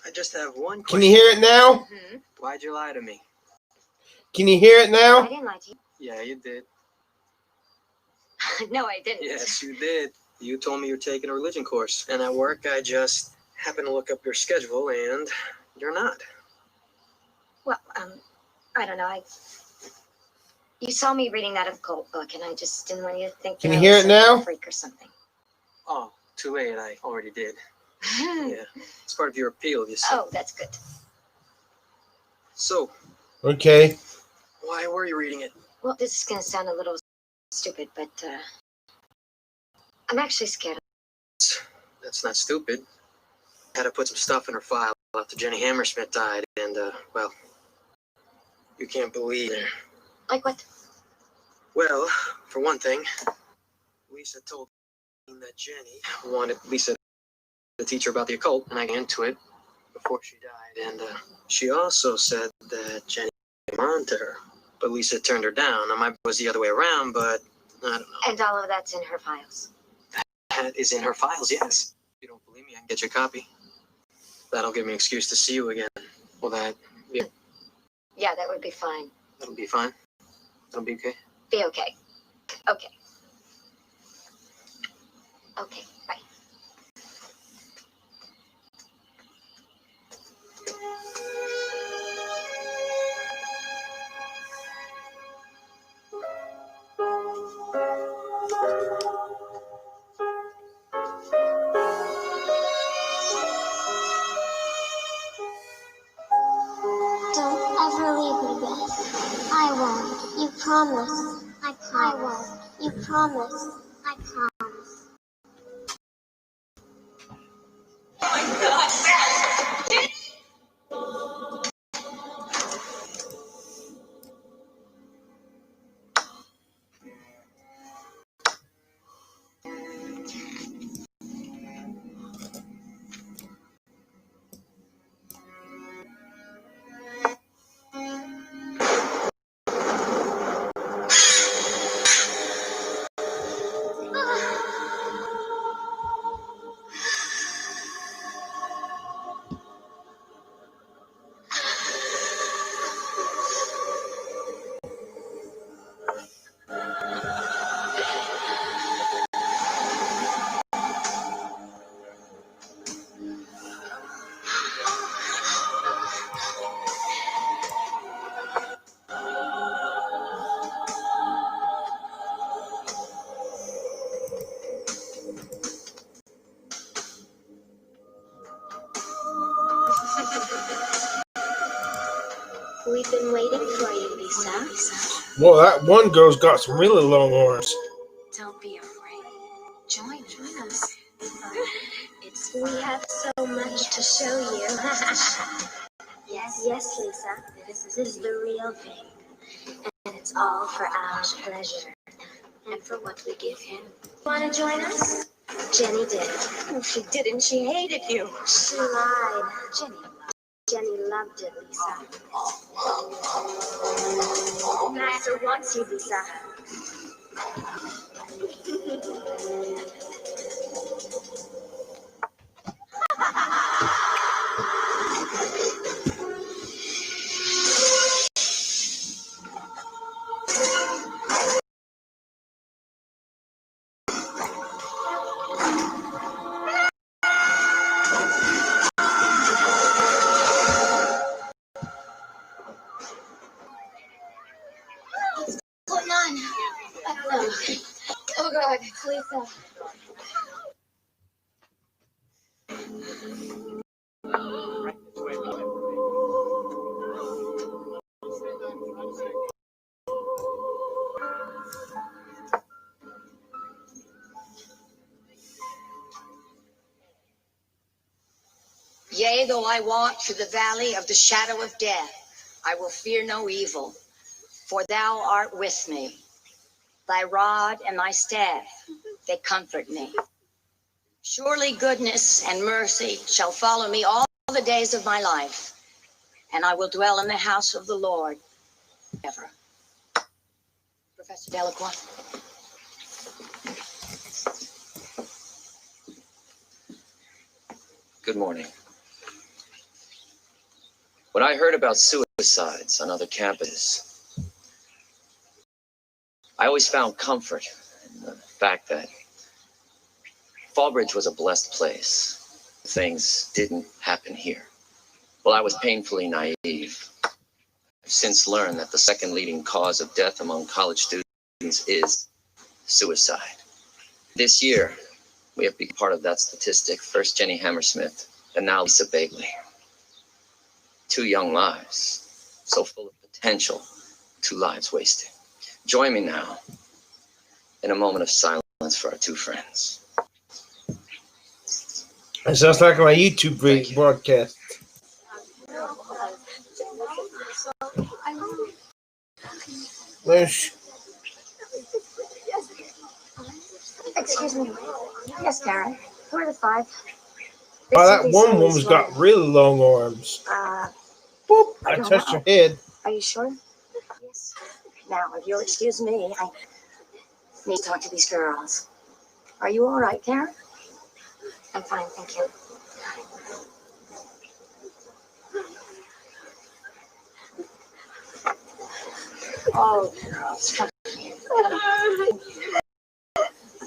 I just have one Can you hear it now? Mm-hmm. Why'd you lie to me? Can you hear it I now? didn't lie to Yeah, you did. you. No, I didn't. Yes, you did. You told me you're taking a religion course. And at work, I just happened to look up your schedule, and you're not. Well, I don't know. You saw me reading that occult book, and I just didn't want you to think Can that you I hear was it some now? freak or something. Oh, too late. I already did. Yeah, it's part of your appeal, you see. Oh, that's good. So, Okay. why were you reading it? Well, this is going to sound a little stupid, but I'm actually scared. That's not stupid. I had to put some stuff in her file after Jenny Hammersmith died, and, well, you can't believe it. Like what? Well, for one thing, Lisa told me that Jenny wanted Lisa to teach her about the occult, and I got into it before she died. And she also said that Jenny came on to her, but Lisa turned her down. Now, mine was the other way around, but I don't know. And all of that's in her files. That is in her files, yes. If you don't believe me, I can get you a copy. That'll give me an excuse to see you again. Will that be? Yeah, that would be fine. That'll be fine. That'll be okay. Be okay. Okay. Okay, bye. Don't ever leave me, Beth. I won't. You promise. I won't. You promise. I promise. We've been waiting for you, Lisa. Well, that one girl's got some really long arms. Don't be afraid. Join us. We have so much to show you. Yes, Lisa. This is the real thing. And it's all for our pleasure. And for what we give him. Want to join us? Jenny did. No, she didn't. She hated you. She lied. Jenny loved it, Lisa. Master wants you, Lisa. Hold on. Oh, God. It's Lisa. Yea, though I walk through the valley of the shadow of death, I will fear no evil, for thou art with me. Thy rod and thy staff, they comfort me. Surely goodness and mercy shall follow me all the days of my life, and I will dwell in the house of the Lord ever. Professor Delacroix. Good morning. When I heard about suicides on other campuses, I always found comfort in the fact that Fallbridge was a blessed place. Things didn't happen here. Well, I was painfully naive. I've since learned that the second leading cause of death among college students is suicide. This year, we have become part of that statistic. First Jenny Hammersmith, and now Lisa Bagley. 2 young lives, so full of potential, 2 lives wasted. Join me now in a moment of silence for our 2 friends. It sounds like my YouTube broadcast. Excuse me. Yes, Karen. Who are the 5? Oh, that one woman's got really long arms. Boop! I touched her head. Are you sure? Yes. Now, if you'll excuse me, I need to talk to these girls. Are you all right, Karen? I'm fine, thank you. Oh, girls. Are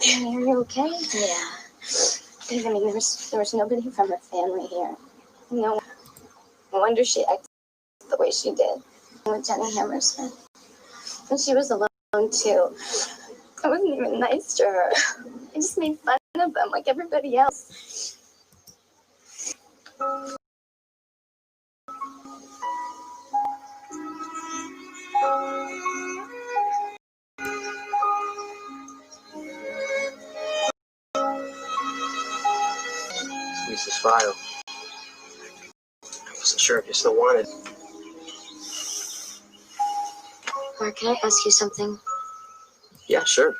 you okay? Yeah. Even there was nobody from her family here. No wonder she acted the way she did with Jenny Hammersmith. And she was alone too. I wasn't even nice to her. I just made fun of them like everybody else. Lisa's file. I wasn't sure if you still wanted. Mark, can I ask you something? Yeah, sure.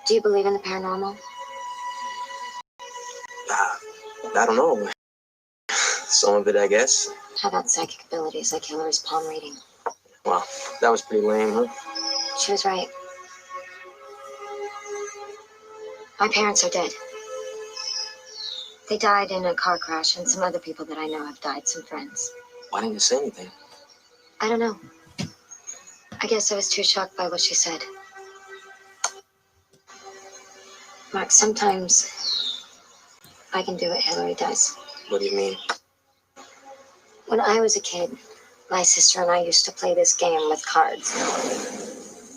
Do you believe in the paranormal? I don't know. Some of it, I guess. How about psychic abilities like Hillary's palm reading? Wow, that was pretty lame, huh? She was right. My parents are dead. They died in a car crash, and some other people that I know have died, some friends. Why didn't you say anything? I don't know. I guess I was too shocked by what she said. Mark, sometimes I can do what Hillary does. What do you mean? When I was a kid, my sister and I used to play this game with cards.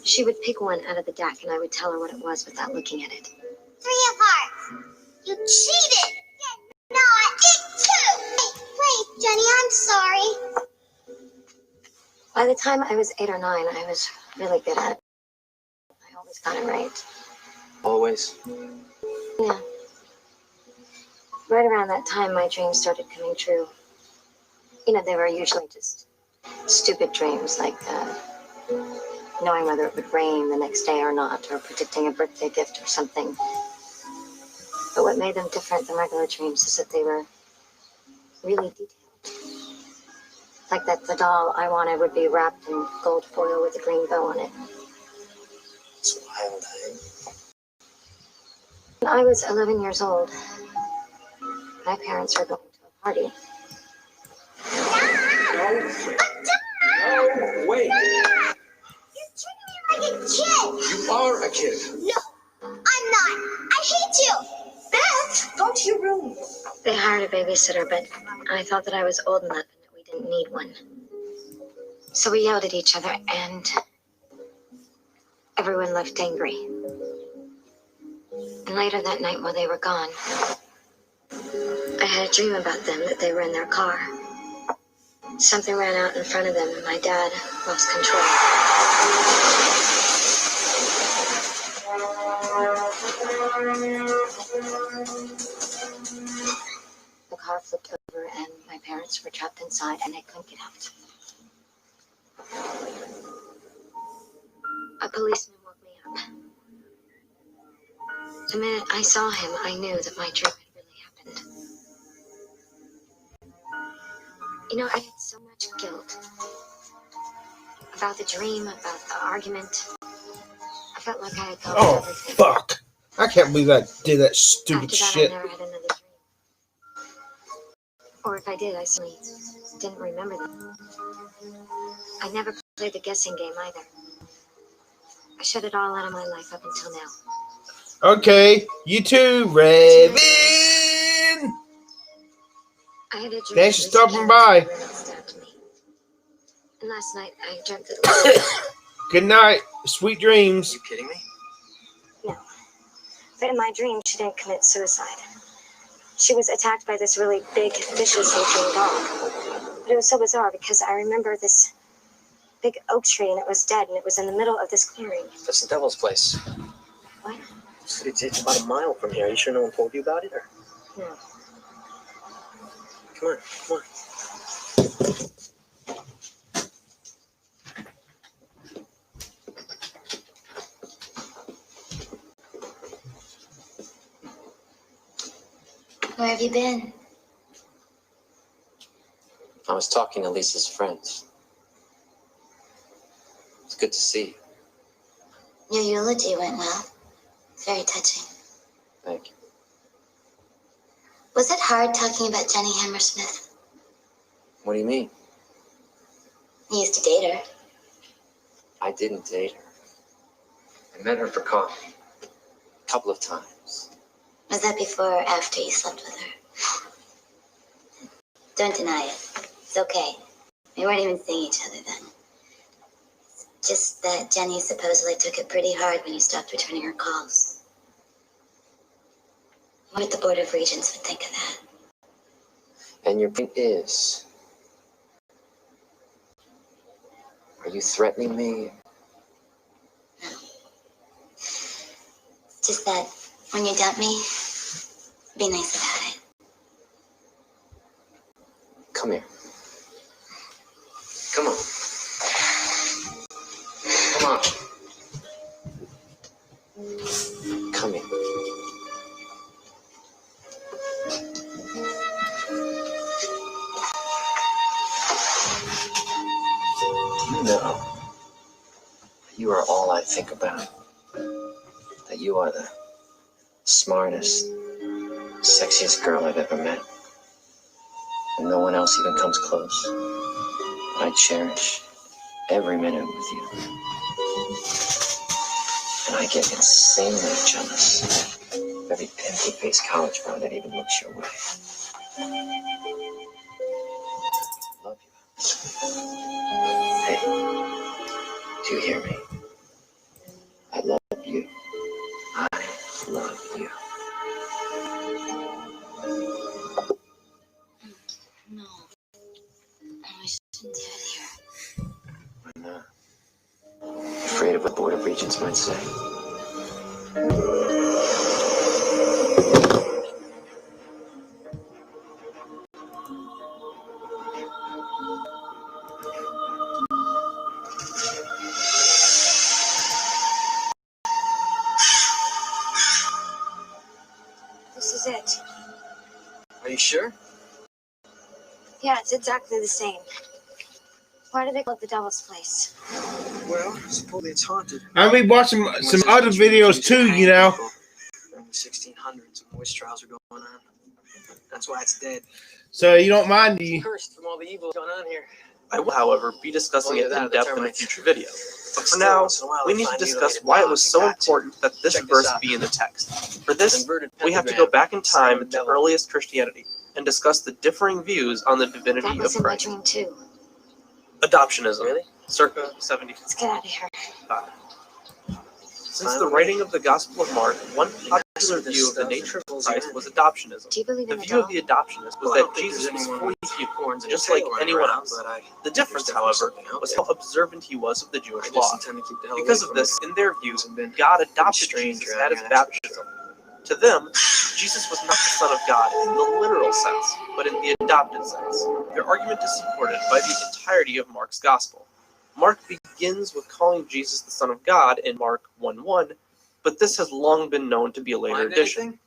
She would pick one out of the deck, and I would tell her what it was without looking at it. 3 of hearts. You cheated. No, I did too. Please, Jenny, I'm sorry. By the time I was 8 or 9, I was really good at it. I always got it right. Always. Yeah. Right around that time, my dreams started coming true. You know, they were usually just stupid dreams, like knowing whether it would rain the next day or not, or predicting a birthday gift or something. But what made them different than regular dreams is that they were really detailed. Like that the doll I wanted would be wrapped in gold foil with a green bow on it. It's wild, eh? When I was 11 years old, my parents were going to a party. No, wait. You're treating me like a kid. You are a kid. No, I'm not. I hate you. Beth, go to your room. They hired a babysitter, but I thought that I was old enough and that we didn't need one. So we yelled at each other, and everyone left angry. And later that night, while they were gone, I had a dream about them, that they were in their car. Something ran out in front of them, and my dad lost control. The car flipped over, and my parents were trapped inside, and they couldn't get out. A policeman woke me up. The minute I saw him, I knew that my dream had really happened. You know, I had so much guilt about the dream, about the argument. I felt like I had gone through everything. Fuck. I can't believe I did that stupid After that, shit. I never had another dream. Or if I did, I certainly didn't remember them. I never played the guessing game either. I shut it all out of my life up until now. Okay, you too, Raven. I had a dream. Thanks for stopping by. And last night I dreamt that. Good night. Sweet dreams. Are you kidding me? No. But in my dream, she didn't commit suicide. She was attacked by this really big, vicious-looking dog. But it was so bizarre because I remember this big oak tree and it was dead and it was in the middle of this clearing. That's the Devil's Place. What? It's about a mile from here. Are you sure no one told you about it? Or? No. Come on, come on. Where have you been? I was talking to Lisa's friends. It's good to see you. Your eulogy went well. Very touching. Thank you. Was it hard talking about Jenny Hammersmith? What do you mean? You used to date her. I didn't date her. I met her for coffee. A couple of times. Was that before or after you slept with her? Don't deny it. It's okay. We weren't even seeing each other then. It's just that Jenny supposedly took it pretty hard when you stopped returning her calls. I wonder what the Board of Regents would think of that. And your point is, are you threatening me? No. It's just that when you dump me, be nice about it. Come here. Come on. Come on. Come here. You know, you are all I think about. That you are the smartest, sexiest girl I've ever met. And no one else even comes close. I cherish every minute with you. And I get insanely jealous of every pimply-faced college bro that even looks your way. I love you. Hey, do you hear me? I love you. I love you. No. I shouldn't do it here. I'm not afraid of what Board of Regents might say. This is it. Are you sure? Yeah, it's exactly the same. Why do they call it the Devil's Place? Well, supposedly it's haunted. I'll be watching some other videos too, you know. In the 1600s, when witch trials are going on. That's why it's dead. So you don't mind the... Cursed from all the evil going on here. I will, however, be discussing it in depth in a termites. future video. But for now, we need to discuss why it was so important that this verse be in the text. For this, we have to go back in time to earliest Christianity and discuss the differing views on the divinity That of was in my Christ. dream too. Adoptionism, circa 75. Let's get out of here. Since the writing of the Gospel of Mark, one popular view of the nature of Christ was adoptionism. Do you believe The in the view of dog? the adoptionist was that Jesus was fully human, just like anyone else. The difference, however, was how observant he was of the Jewish law. Because of this, in their view, God adopted Jesus at his baptism. To them, Jesus was not the Son of God in the literal sense, but in the adopted sense. Their argument is supported by the entirety of Mark's Gospel. Mark begins with calling Jesus the Son of God in Mark 1:1, but this has long been known to be a later addition.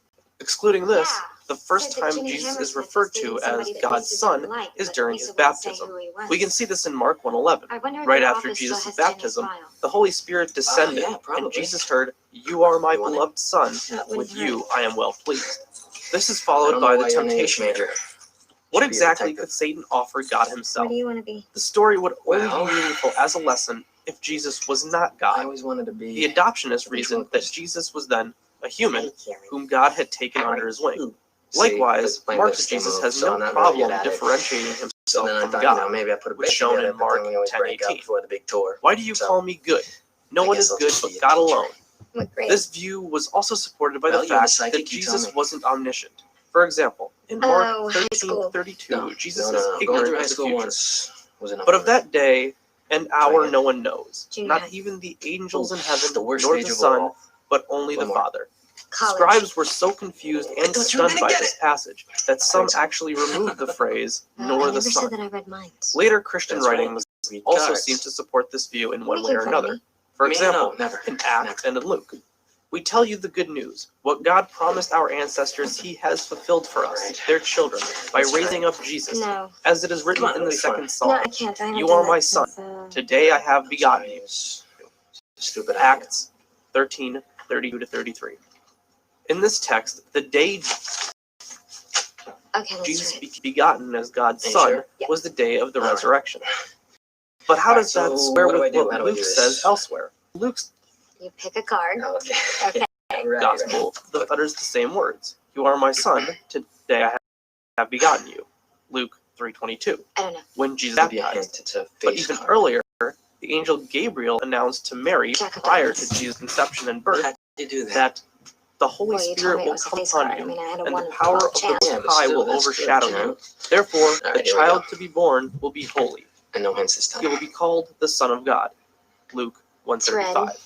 Excluding this, the first time Jesus is referred to as God's Son is during his baptism. We can see this in Mark 1:11. Right after Jesus' baptism, the Holy Spirit descended, and Jesus heard, "You are my beloved Son, with you I am well pleased." This is followed by the temptation area. What exactly could Satan offer God himself? What do you want to be? The story would only Well, be meaningful as a lesson if Jesus was not I God. always wanted to be. The adoptionist reasoned that Jesus was then a human whom God had taken under his wing. Likewise, Mark's Jesus has no problem differentiating himself from God, maybe I put a which bit shown together, in but Mark then we always break up 10:18. before the big tour. Why do you So, call me good? No I one guess is I'll good just but be a God teacher. alone. What grade? This view was also supported by Well, the you're the fact psychic, that you tell Jesus me. wasn't omniscient. For example, in Mark high school. 13:32, Jesus No, is Going ignorant through high of the school future. once was enough. But of that day and hour Right. no one knows, Junior not high. even the angels in Oof, heaven, the worst nor age the of Son, all. but only the One more. Father. College. Scribes were so confused and thought you were stunned gonna by get this it. passage that some Thanks. actually removed the phrase, I nor the never said Son. that I read minds. Later Christian That's right. writings Read also cards. seem to support this view in one Making way or fun of another. me. For Me? example, No, never. in Acts and in Luke. We tell you the good news. What God promised our ancestors, he has fulfilled for us, Right. their children, by That's raising up Jesus. No. As it is written Come on, in the it'll be fun. second No, psalm, I can't. I haven't you done are my that son. since, Today I have begotten you. Stupid idea. Acts 13:32-33. In this text, the day Okay, let's Jesus try it. begotten as God's Are you son sure? Yeah. was the day of the All right. resurrection. But how Alright, does that so square what do I with do? what How do I Luke do this? says elsewhere? Luke's You pick a card. Okay. Okay. Right, gospel utters the same words. You are my son. Today I have begotten you. Luke 3:22. I don't know. When Jesus Give you a baptized. hint, it's a But face even card. earlier, the angel Gabriel announced to Mary Jack of prior diamonds. to Jesus' conception and birth How'd you do that? that the Holy Well, you told Spirit me it will was a come face upon card. I you, mean, I had a and one the in power twelve of the chance. Yeah, Most but High still, will that's good, overshadow you know? you. Therefore, Alright, the here we child go. to be born will be holy. And no hints this time. He will be called the Son of God. Luke It's red. 1:35.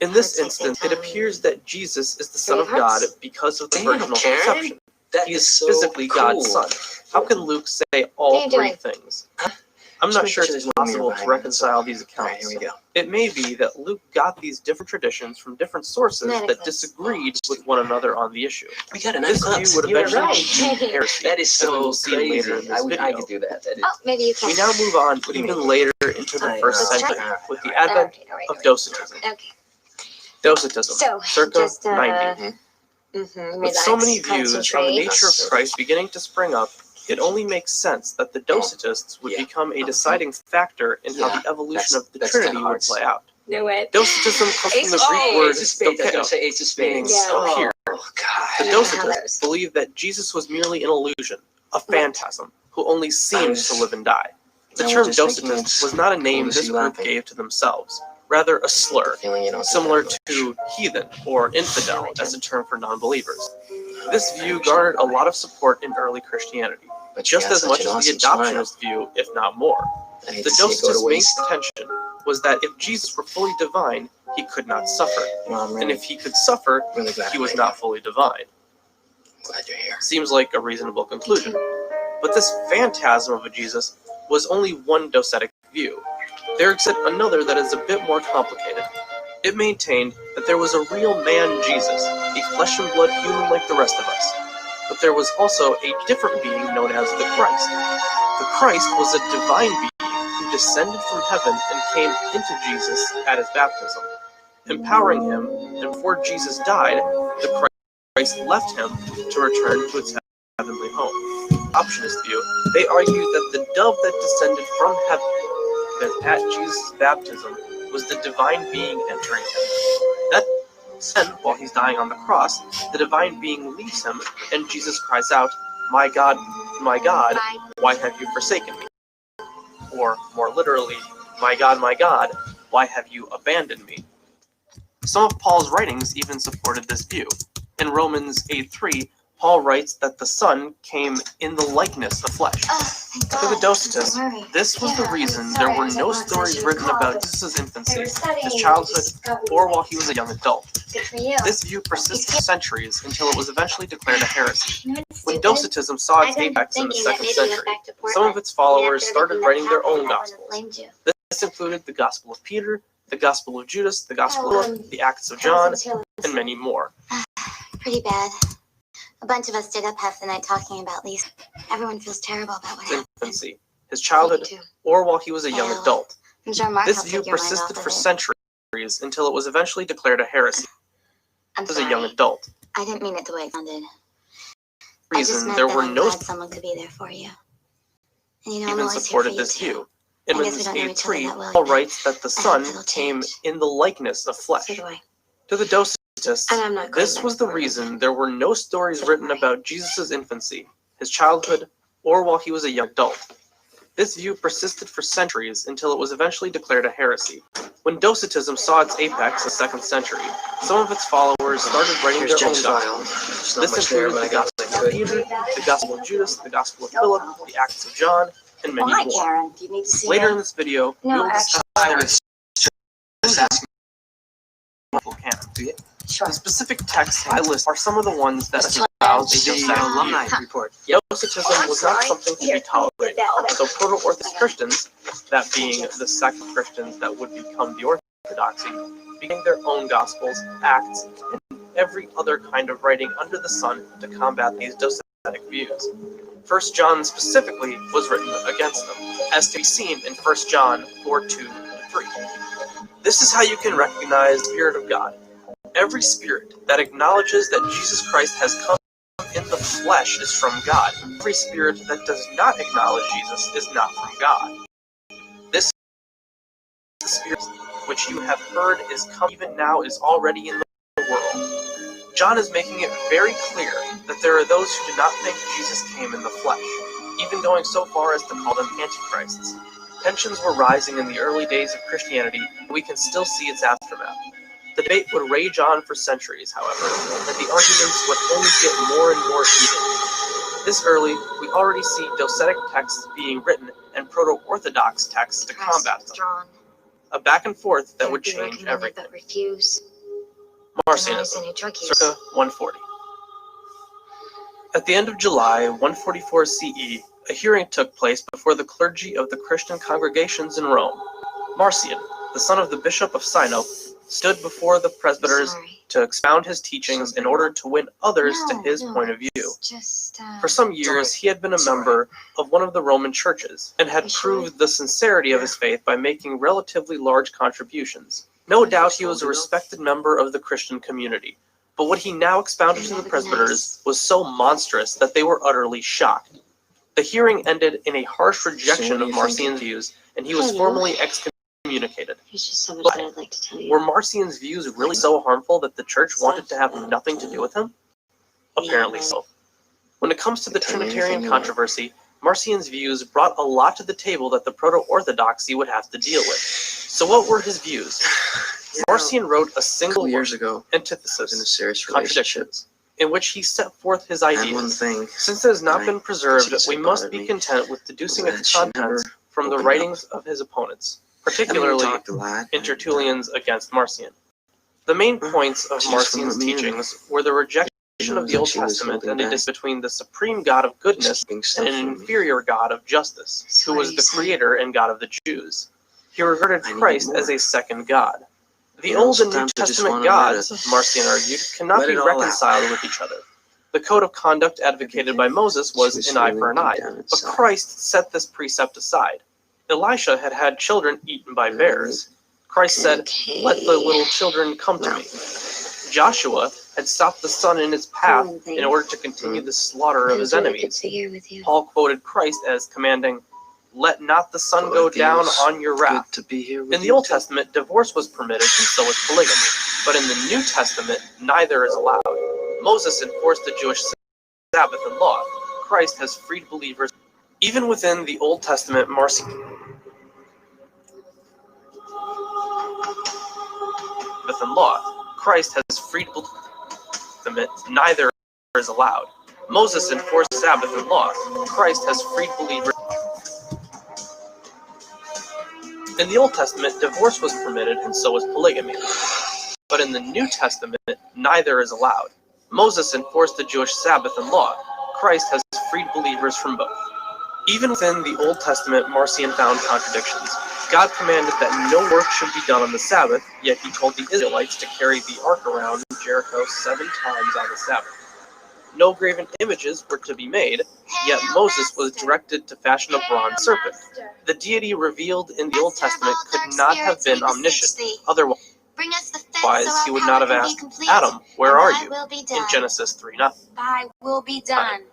In this Hurts, I instance, think. it appears that Jesus is the Son It of God hurts. because of the Damn, virginal Karen. conception. That He is so physically God's cool. son. How can Luke say What are all you three doing? things? I'm Just not making sure sure it's there's no mirror possible to behind me, reconcile so- these Alright, accounts. here we go. It may be that Luke got these different traditions from different sources Nine of that clubs. disagreed with one another on the issue. We got a This nice view would You were eventually right. be heresy, That is as we so will see crazy. later in this I video. could do that. That is. Oh, maybe you can. We now move on What do you even mean? later into the I first know. century Alright, with the alright. advent All right. of Docetism. Okay. Docetism, So, circa just 90. With relax, so many views on the concentrate. nature of Christ beginning to spring up, it only makes sense that the Docetists would Yeah. become a deciding factor in how Yeah, the evolution of the that's Trinity 10 would hearts. play out. Do it. Docetism comes from the Greek word Ace of spades. I was gonna dokeo, say ace of meaning spades. Yeah. appear. Oh, God. The Yeah, Docetists others. believed that Jesus was merely an illusion, a phantasm, who only seemed to live and die. The I was term just thinking Docetist it's was not a name cool to this see you group laughing. gave to themselves, rather a slur, Feeling you don't do similar that much. to heathen or infidel as a term for non-believers. This view garnered a lot of support in early Christianity, But you just got as such much an as the awesome smile. adoptionist view, if not more. I hate The to see it go to Docetist main waste. contention was that if Jesus were fully divine, he could not suffer, Well, I'm and really, if he could suffer, really glad he I was made not fully divine. it. Glad you're here. Seems like a reasonable conclusion. But this phantasm of a Jesus was only one docetic view. There existed another that is a bit more complicated. It maintained that there was a real man Jesus, a flesh and blood human like the rest of us. But there was also a different being known as the Christ. The Christ was a divine being who descended from heaven and came into Jesus at his baptism, empowering him, and before Jesus died, the Christ left him to return to its heavenly home. Optionist view, they argued that the dove that descended from heaven at Jesus' baptism was the divine being entering him. That then, while he's dying on the cross, the divine being leaves him, and Jesus cries out, my God, why have you forsaken me?" Or, more literally, my God, why have you abandoned me?" Some of Paul's writings even supported this view. In Romans 8:3, Paul writes that the Son came in the likeness of flesh. To the Docetists, this was the reason there were no stories written about Jesus' infancy, his childhood, or while he was a young adult. Good for you. This view persisted for centuries until it was eventually declared a heresy. When Docetism saw its apex in the 2nd century, some of its followers started writing their own gospels. This included the Gospel of Peter, the Gospel of Judas, the Gospel of Luke, the Acts of John, and many more. Pretty bad. A bunch of us stayed up half the night talking about Lisa. Everyone feels terrible about what His happened. infancy, his childhood, or while he was a young Well, adult. I'm sure Mark This helped view take your mind persisted off for of it. centuries until it was eventually declared a heresy. I'm He was a young sorry. adult. I didn't mean it the way it sounded. reason meant there that were I'm no glad someone could be there for you. And you know, I'm even always here for supported you this too. view. I In guess we don't know Romans each other 8:3, that well Paul yet. writes that the Son that'll came change. in the likeness of flesh. So do I. To the Docetists, And I'm not going this back was the forward. reason there were no stories written about Jesus' infancy, his childhood, or while he was a young adult. This view persisted for centuries until it was eventually declared a heresy. When Docetism saw its apex in the 2nd century, some of its followers started writing Here's their own Jen's file. gospels. There's not This much there, included but the I got Gospel what I of Peter, the Gospel of Judas, the Gospel of Philip, the Acts of John, and many Why, more. Karen? Do you need to see Later me? in this video, we No, will discuss the canon. Sure. The specific texts I list are some of the ones that espouse a The Docetic alumni view. report. Docetism was not something to be tolerated, so Proto-Orthodox Christians, that being the sect of Christians that would become the Orthodoxy, began their own Gospels, Acts, and every other kind of writing under the sun to combat these Docetic views. 1 John specifically was written against them, as to be seen in 1 John 4:2-3. This is how you can recognize the Spirit of God. Every spirit that acknowledges that Jesus Christ has come in the flesh is from God. Every spirit that does not acknowledge Jesus is not from God. This Spirit which you have heard is come even now is already in the world. John is making it very clear that there are those who do not think Jesus came in the flesh, even going so far as to call them antichrists. Tensions were rising in the early days of Christianity, and we can still see its aftermath. The debate would rage on for centuries, however, and the arguments would only get more and more heated. This early, we already see Docetic texts being written and Proto-Orthodox texts to combat them. Drawn. A back and forth that would Therapy change recommended, everything. but refuse. Marcionism, Denies any drug use. circa 140. At the end of July 144 CE, a hearing took place before the clergy of the Christian congregations in Rome. Marcion, the son of the bishop of Sinope, stood before the presbyters to expound his teachings in order to win others to his point of view. For some years, he had been a member of one of the Roman churches and had proved the sincerity of his faith by making relatively large contributions. No doubt he was a respected member of the Christian community, but what he now expounded to the presbyters was so monstrous that they were utterly shocked. The hearing ended in a harsh rejection of Marcion's views, and he was formally excommunicated. There's just so much But that I'd like to tell you. were Marcion's views really so harmful that the church wanted to have nothing to do with him? Apparently so. When it comes to the Trinitarian controversy, Marcion's views brought a lot to the table that the Proto-Orthodoxy would have to deal with. So what were his views? Marcion wrote a single years ago, antithesis, I was in a serious relationship. contradictions, in which he set forth his And ideas. one thing, Since it has not that been I preserved, consider we must bothered be me content with deducing was its that she contents never from the opened writings of his opponents, I mean, we particularly talked a lot. Tertullians against Marcion. The main points of She just wouldn't Marcion's let me in. teachings were the rejection of the Old She was Testament holding and the back. dispute between the supreme God of goodness Keeping and stuff an from me. inferior God of justice, who was the creator and God of the Jews. He regarded I needed Christ more. as a second God. The You know, Old and New sometimes I just Testament wanna let gods, it- Marcion argued, cannot let be it all out. reconciled with each other. The code of conduct advocated by Moses was was an eye for feeling an eye, deep down but inside. Christ set this precept aside. Elisha had had children eaten by bears. Christ said, "Let the little children come to me." Joshua had stopped the sun in his path in order to continue the slaughter of his enemies. Paul quoted Christ as commanding, "Let not the sun go down on your wrath." Good to be here with In the you Old too. Testament, divorce was permitted and so was polygamy. But in the New Testament, neither is allowed. Moses enforced the Jewish Sabbath and law. Christ has freed believers. Even within the Old Testament, Sabbath and law, Christ has freed believers. Neither is allowed. Moses enforced Sabbath and law. Christ has freed believers. In the Old Testament, divorce was permitted and so was polygamy. But in the New Testament, neither is allowed. Moses enforced the Jewish Sabbath and law. Christ has freed believers from both. Even within the Old Testament, Marcion found contradictions. God commanded that no work should be done on the Sabbath, yet he told the Israelites to carry the ark around Jericho 7 times on the Sabbath. No graven images were to be made, yet Moses was directed to fashion a bronze serpent. The deity revealed in the Old Testament could not have been omniscient, otherwise he would not have asked, "Adam, where are you?" in Genesis 3:9. Thy will be done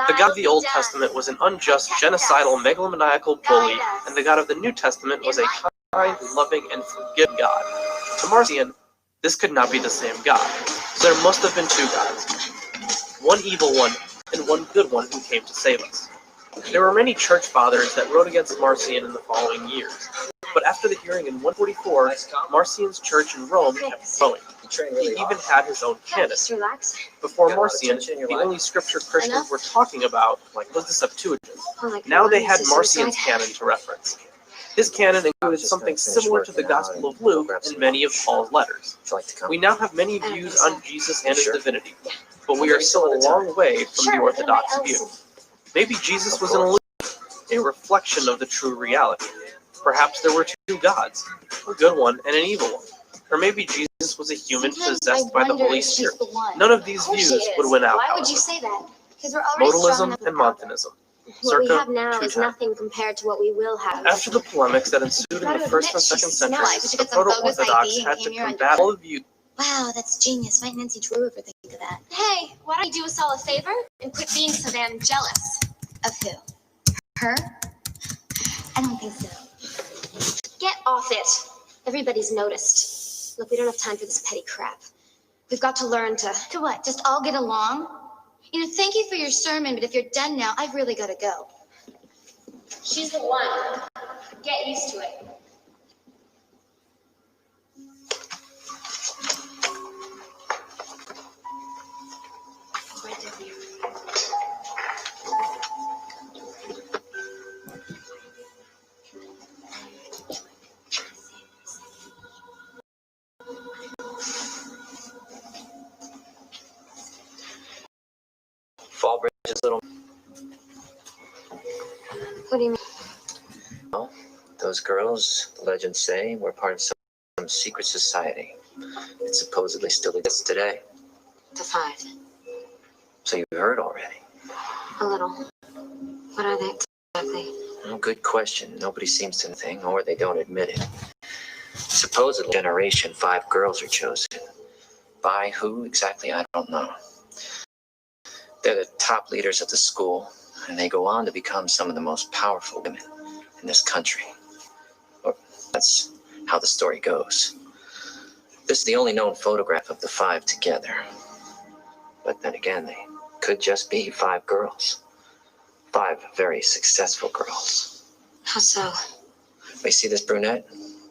The God of the Old Testament was an unjust, genocidal, megalomaniacal bully, and the God of the New Testament was a kind, loving, and forgiving God. To Marcion, this could not be the same God, so there must have been two gods. One evil one, and one good one who came to save us. There were many church fathers that wrote against Marcion in the following years, but after the hearing in 144, Marcion's church in Rome kept growing. He even had his own canon. Before Marcion, the only scripture Christians were talking about was the Septuagint. Now they had Marcion's canon to reference. His canon included something similar to the Gospel of Luke and many of Paul's letters. We now have many views on Jesus and his divinity, but we are still a long way from the Orthodox view. Maybe Jesus was an illusion, a reflection of the true reality. Perhaps there were two gods, a good one and an evil one. Or maybe Jesus was a human possessed by the Holy Spirit. None of these views would win out, Why would you say that? Because we're already strong Modalism and Montanism. What we Circa have now is 210. nothing compared to what we will have. After the polemics that ensued in the first and second centuries, the proto-Orthodox had to combat all the views. Wow, that's genius. Might Nancy Drew ever think of that? Hey, why don't you do us all a favor and quit being so damn jealous? Of who? Her? I don't think so. Get off it. Everybody's noticed. Look, we don't have time for this petty crap. We've got to learn to... To what? Just all get along? You know, thank you for your sermon, but if you're done now, I've really got to go. She's the one. Get used to it. Right down here. Fallbridge's little. What do you mean? Well, those girls, the legends say, were part of some secret society. It supposedly still exists today. The five. So you've heard already. A little. What are they exactly? Well, good question. Nobody seems to think, or they don't admit it. Supposedly, generation 5 girls are chosen. By who exactly, I don't know. They're the top leaders of the school, and they go on to become some of the most powerful women in this country. Or that's how the story goes. This is the only known photograph of the 5 together. But then again, they could just be 5 girls. 5 very successful girls. How so? You see this brunette?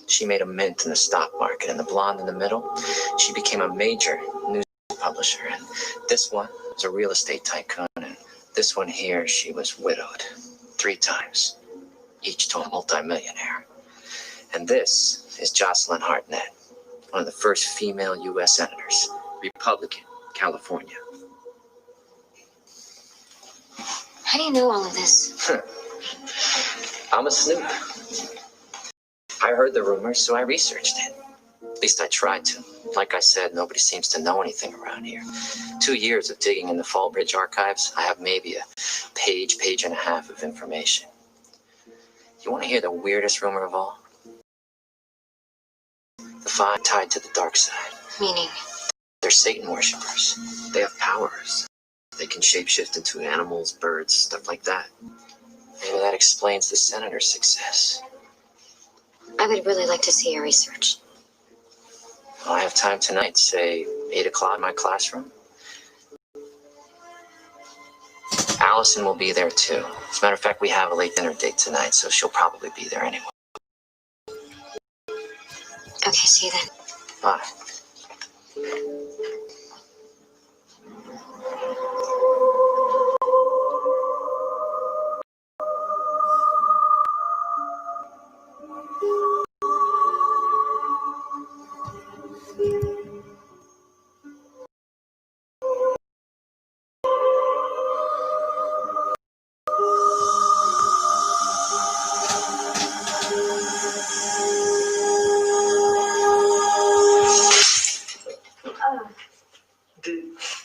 She made a mint in the stock market, and the blonde in the middle, she became a major news publisher. And this one was a real estate tycoon, and this one here, she was widowed 3 times, each to a multimillionaire. And this is Jocelyn Hartnett, one of the first female U.S. senators, Republican, California. How do you know all of this? I'm a snoop. I heard the rumors, so I researched it. At least I tried to. Like I said, nobody seems to know anything around here. 2 years of digging in the Fallbridge archives, I have maybe a page and a half of information. You want to hear the weirdest rumor of all? The 5 tied to the dark side. Meaning? They're Satan worshippers. They have powers. They can shapeshift into animals, birds, stuff like that. Maybe that explains the senator's success. I would really like to see your research. Well, I have time tonight, say 8 o'clock in my classroom. Allison will be there too. As a matter of fact, we have a late dinner date tonight, so she'll probably be there anyway. Okay, see you then. Bye.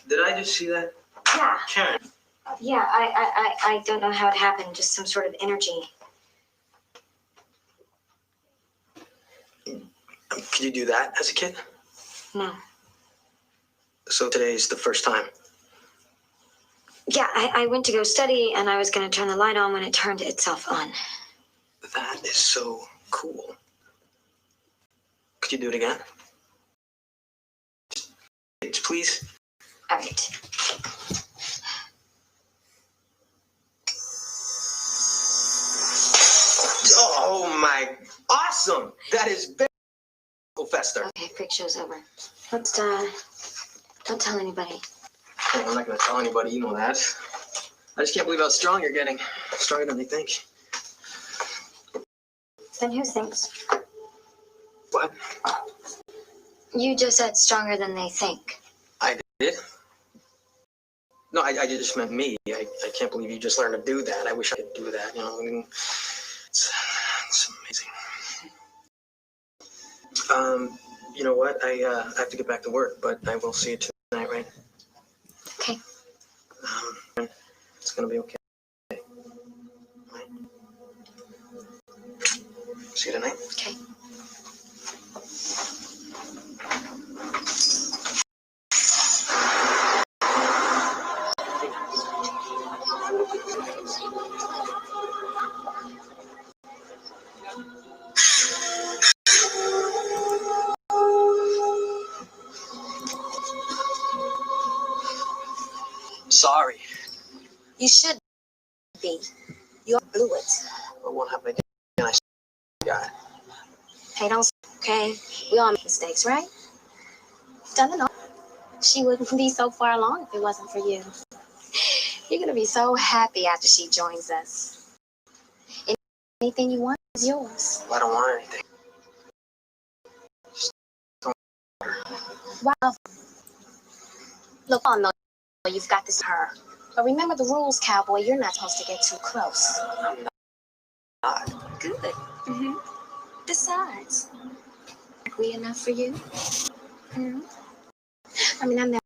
Did I just see that? Yeah. Karen. Yeah, I don't know how it happened. Just some sort of energy. Could you do that as a kid? No. So today's the first time. Yeah, I went to go study, and I was going to turn the light on when it turned itself on. That is so cool. Could you do it again? Please? All right. Oh my, awesome! That is very cool, Fester. Okay, freak show's over. Let's, don't tell anybody. Oh, I'm not gonna tell anybody, you know that. I just can't believe how strong you're getting. Stronger than they think. Then who thinks? What? You just said stronger than they think. I did? No, I just meant me. I can't believe you just learned to do that. I wish I could do that, you know. I mean, it's amazing. You know what? I have to get back to work, but I will see you tonight, right? Okay. It's gonna be okay. Right? See you tonight? Okay. Sorry. You should be. You blew it. But what happened again? I got it. Hey, don't. Okay. We all make mistakes, right? Done it all. She wouldn't be so far along if it wasn't for you. You're gonna be so happy after she joins us. Anything you want is yours. I don't want anything. Wow. Look, I know you've got this her. But remember the rules, cowboy. You're not supposed to get too close. I'm not. Good. Mm-hmm. Besides, are we enough for you? Hmm? I mean, I've never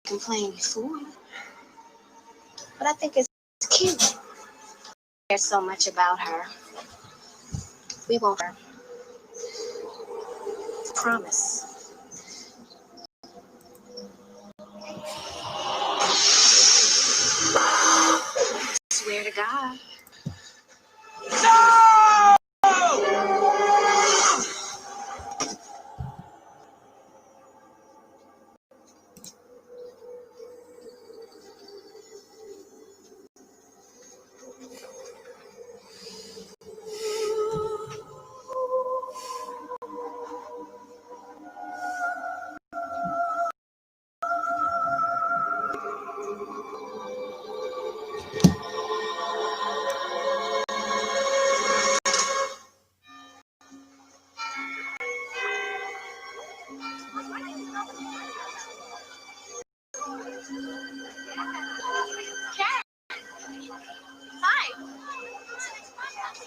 complained before. But I think it's cute. There's so much about her. We won't hurt her. Promise. Swear to God.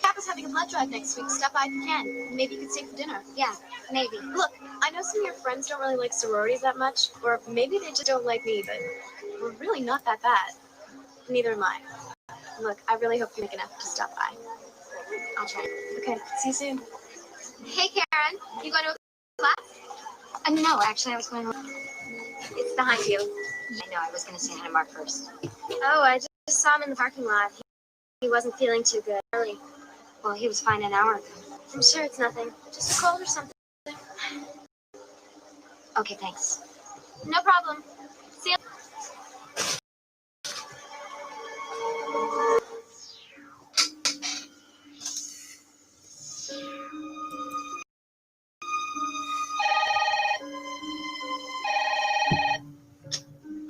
Papa's having a blood drive next week. Stop by if you can. Maybe you could stay for dinner. Yeah, maybe. Look, I know some of your friends don't really like sororities that much, or maybe they just don't like me, but we're really not that bad. Neither am I. Look, I really hope you make an effort to stop by. I'll try. Okay, see you soon. Hey, Karen. You going to a class? No, actually, I was going to... It's behind you. I know, I was going to say hi to Mark first. Oh, I just saw him in the parking lot. He wasn't feeling too good. Really. Well, he was fine an hour ago. I'm sure it's nothing. Just a cold or something. Okay, thanks. No problem. See you.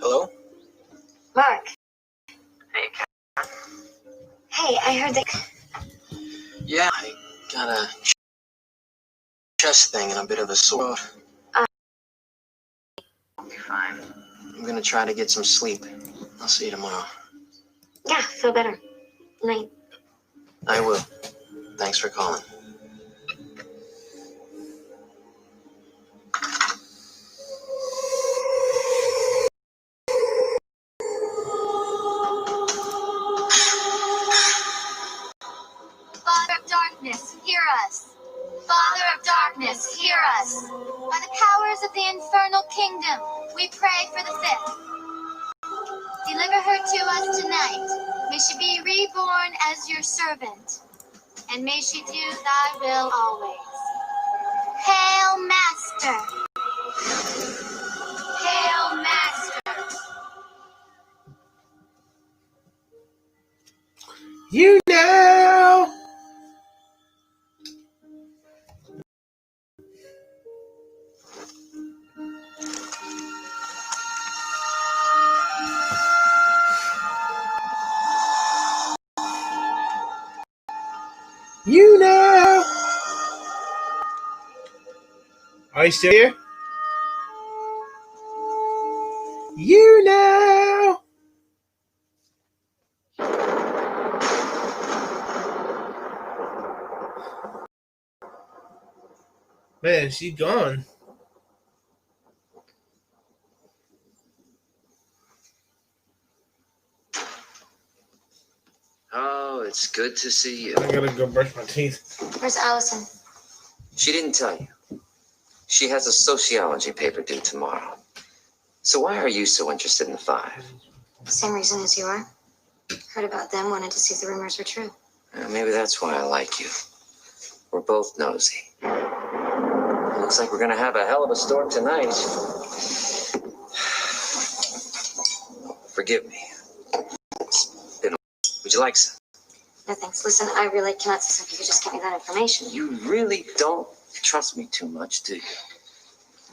Hello? Mark. Hey, Kat. Hey, I heard that... Yeah, I got a chest thing and a bit of a sore. I'll be fine. I'm gonna try to get some sleep. I'll see you tomorrow. Yeah, feel better. Night. I will. Thanks for calling. Father of darkness, hear us. Father of darkness, hear us. By the powers of the infernal kingdom, we pray for the fifth. Deliver her to us tonight. May she be reborn as your servant, and may she do thy will always. Hail, Master! Hail, Master! You know. You know. Are you still here? You know. Man, she's gone. Oh, it's good to see you. I gotta go brush my teeth. Where's Allison? She didn't tell you. She has a sociology paper due tomorrow. So why are you so interested in the Five? Same reason as you are. Heard about them, wanted to see if the rumors were true. Maybe that's why I like you. We're both nosy. Looks like we're gonna have a hell of a storm tonight. Forgive me. Would you like some? No thanks. Listen, I really cannot see if you could just get me that information. You really don't trust me too much, do you?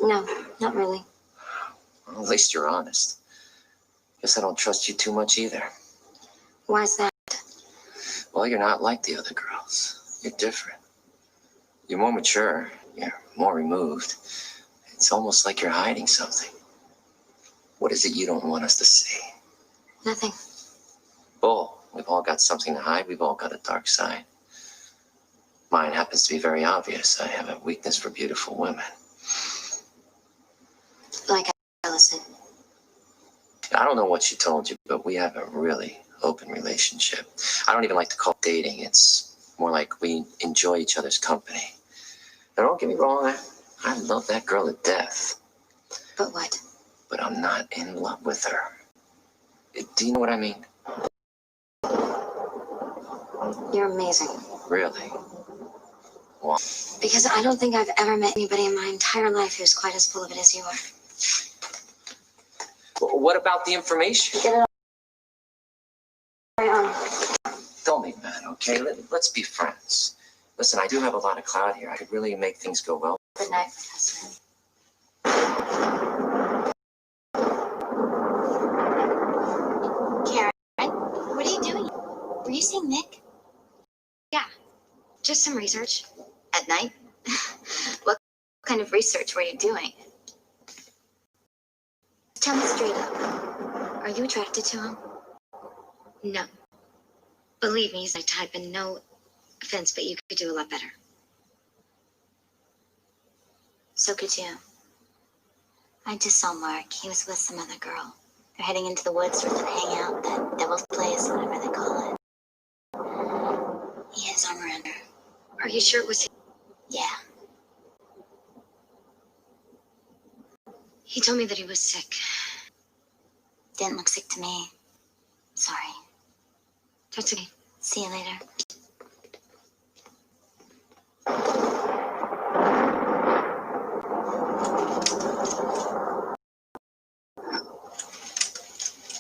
No, not really. Well, at least you're honest. Guess I don't trust you too much either. Why's that? Well, you're not like the other girls. You're different. You're more mature. You're more removed. It's almost like you're hiding something. What is it you don't want us to see? Nothing. Bull, we've all got something to hide. We've all got a dark side. Mine happens to be very obvious. I have a weakness for beautiful women. Like Allison. I don't know what she told you, but we have a really open relationship. I don't even like to call it dating. It's more like we enjoy each other's company. Now, don't get me wrong. I love that girl to death. But what? But I'm not in love with her. Do you know what I mean? You're amazing. Really? Well, Because I don't think I've ever met anybody in my entire life who's quite as full of it as you are. what about the information? Get it on. Don't be mad, okay? Let's be friends. Listen, I do have a lot of clout here. I could really make things go well. Good night, Professor. Karen, what are you doing? Were you seeing Nick? Yeah, just some research. At night? What kind of research were you doing? Tell me straight up. Are you attracted to him? No. Believe me, he's my type, and no offense, but you could do a lot better. So could you. I just saw Mark. He was with some other girl. They're heading into the woods for the hangout, that devil's place, whatever they call it. He has armor under. Are you sure it was him? Yeah. He told me that he was sick. Didn't look sick to me. Sorry. That's okay. See you later.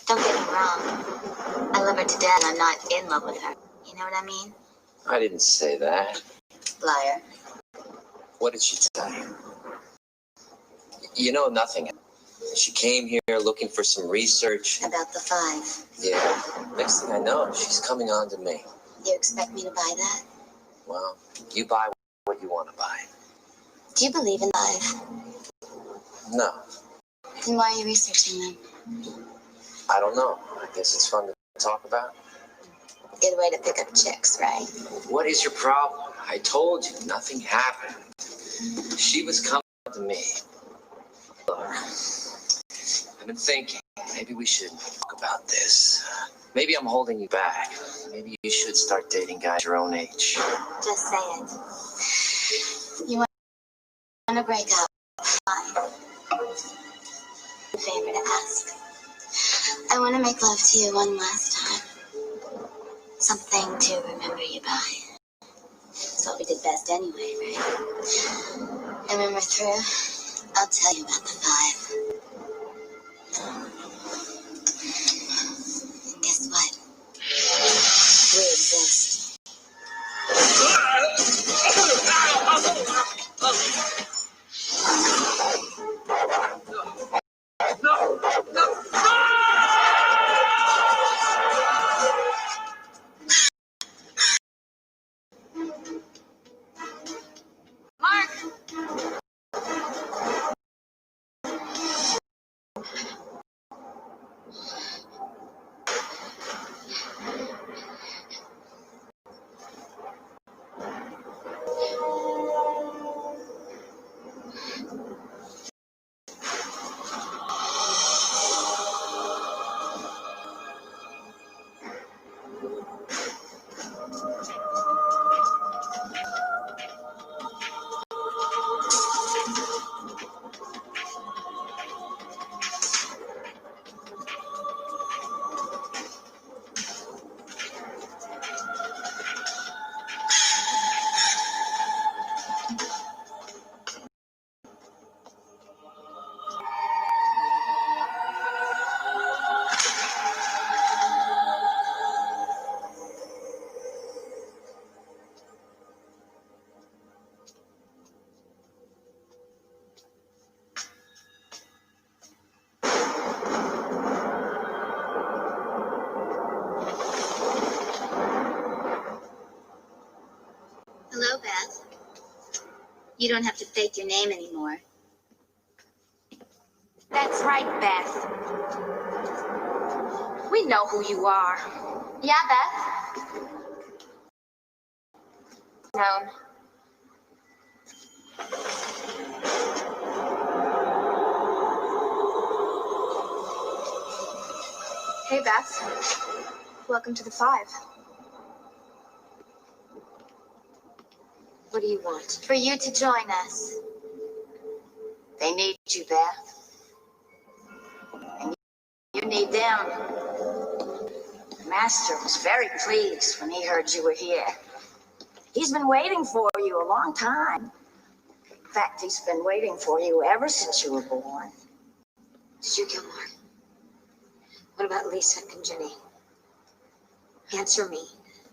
Don't get me wrong. I love her to death. I'm not in love with her. You know what I mean? I didn't say that. Liar. What did she tell you? You know nothing. She came here looking for some research. About the Five. Yeah. Next thing I know, she's coming on to me. You expect me to buy that? Well, you buy what you want to buy. Do you believe in Five? No, Then why are you researching them? I don't know. I guess it's fun to talk about. Good way to pick up chicks, right? What is your problem? I told you, nothing happened. She was coming to me. Look, I've been thinking, maybe we should talk about this. Maybe I'm holding you back. Maybe you should start dating guys your own age. Just say it. You want to break up? Fine. A favor to ask. I want to make love to you one last time. Something to remember you by. That's what we did best anyway, right? And when we're through, I'll tell you about the 5. And guess what? We exist. Hello, Beth. You don't have to fake your name anymore. That's right, Beth. We know who you are. Yeah, Beth? Known. Hey, Beth. Welcome to the 5. What do you want? For you to join us. They need you, Beth. And you need them. The Master was very pleased when he heard you were here. He's been waiting for you a long time. In fact, he's been waiting for you ever since you were born. Did you kill Mark? What about Lisa and Jenny? Answer me.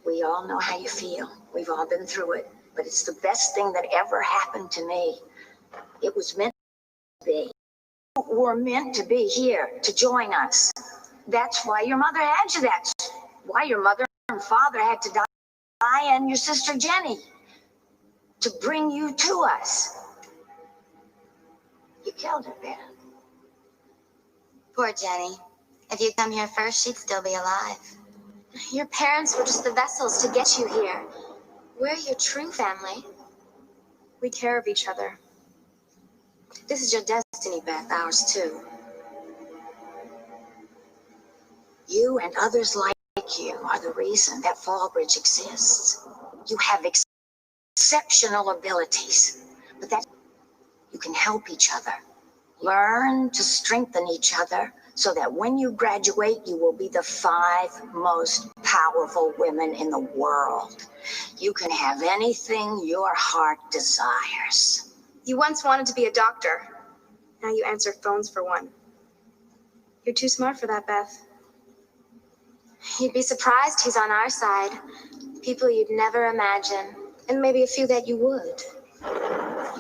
We all know how you feel. We've all been through it. But it's the best thing that ever happened to me. It was meant to be. You were meant to be here, to join us. That's why your mother had you. That's why your mother and father had to die, and your sister Jenny, to bring you to us. You killed her, Beth. Poor Jenny. If you'd come here first, she'd still be alive. Your parents were just the vessels to get you here. We're your true family. We care of each other. This is your destiny, Beth, ours too. You and others like you are the reason that Fallbridge exists. You have exceptional abilities, but that you can help each other. Learn to strengthen each other so that when you graduate, you will be the 5 most powerful women in the world. You can have anything your heart desires. You once wanted to be a doctor. Now you answer phones for one. You're too smart for that, Beth. You'd be surprised who's on our side. People you'd never imagine. And maybe a few that you would.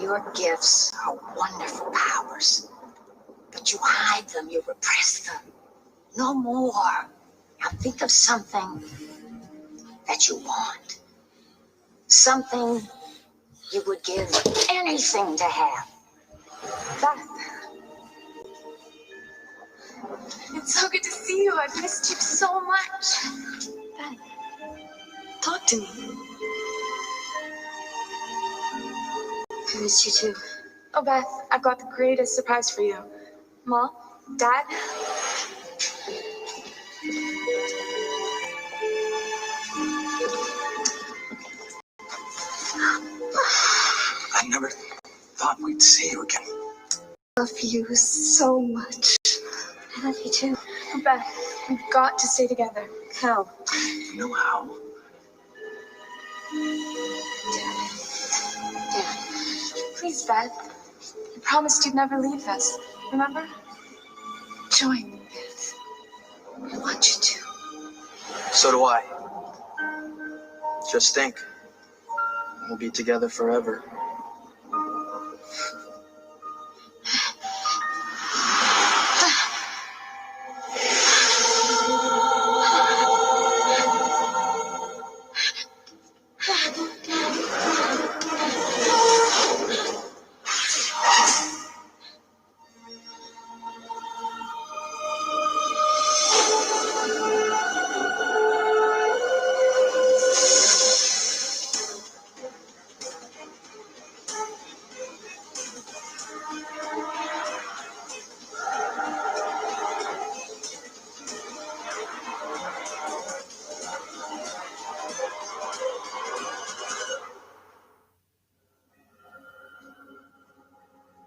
Your gifts are wonderful powers. But you hide them, you repress them. No more. Now think of something that you want. Something you would give anything to have. Beth. It's so good to see you. I've missed you so much. Beth, talk to me. I missed you too. Oh, Beth, I've got the greatest surprise for you. Mom, Dad. I never thought we'd see you again. I love you so much. I love you too. Beth, we've got to stay together. How? You know how? Dad. Please, Beth. You promised you'd never leave us. Remember? Join me, Beth. I want you to. So do I. Just think. We'll be together forever.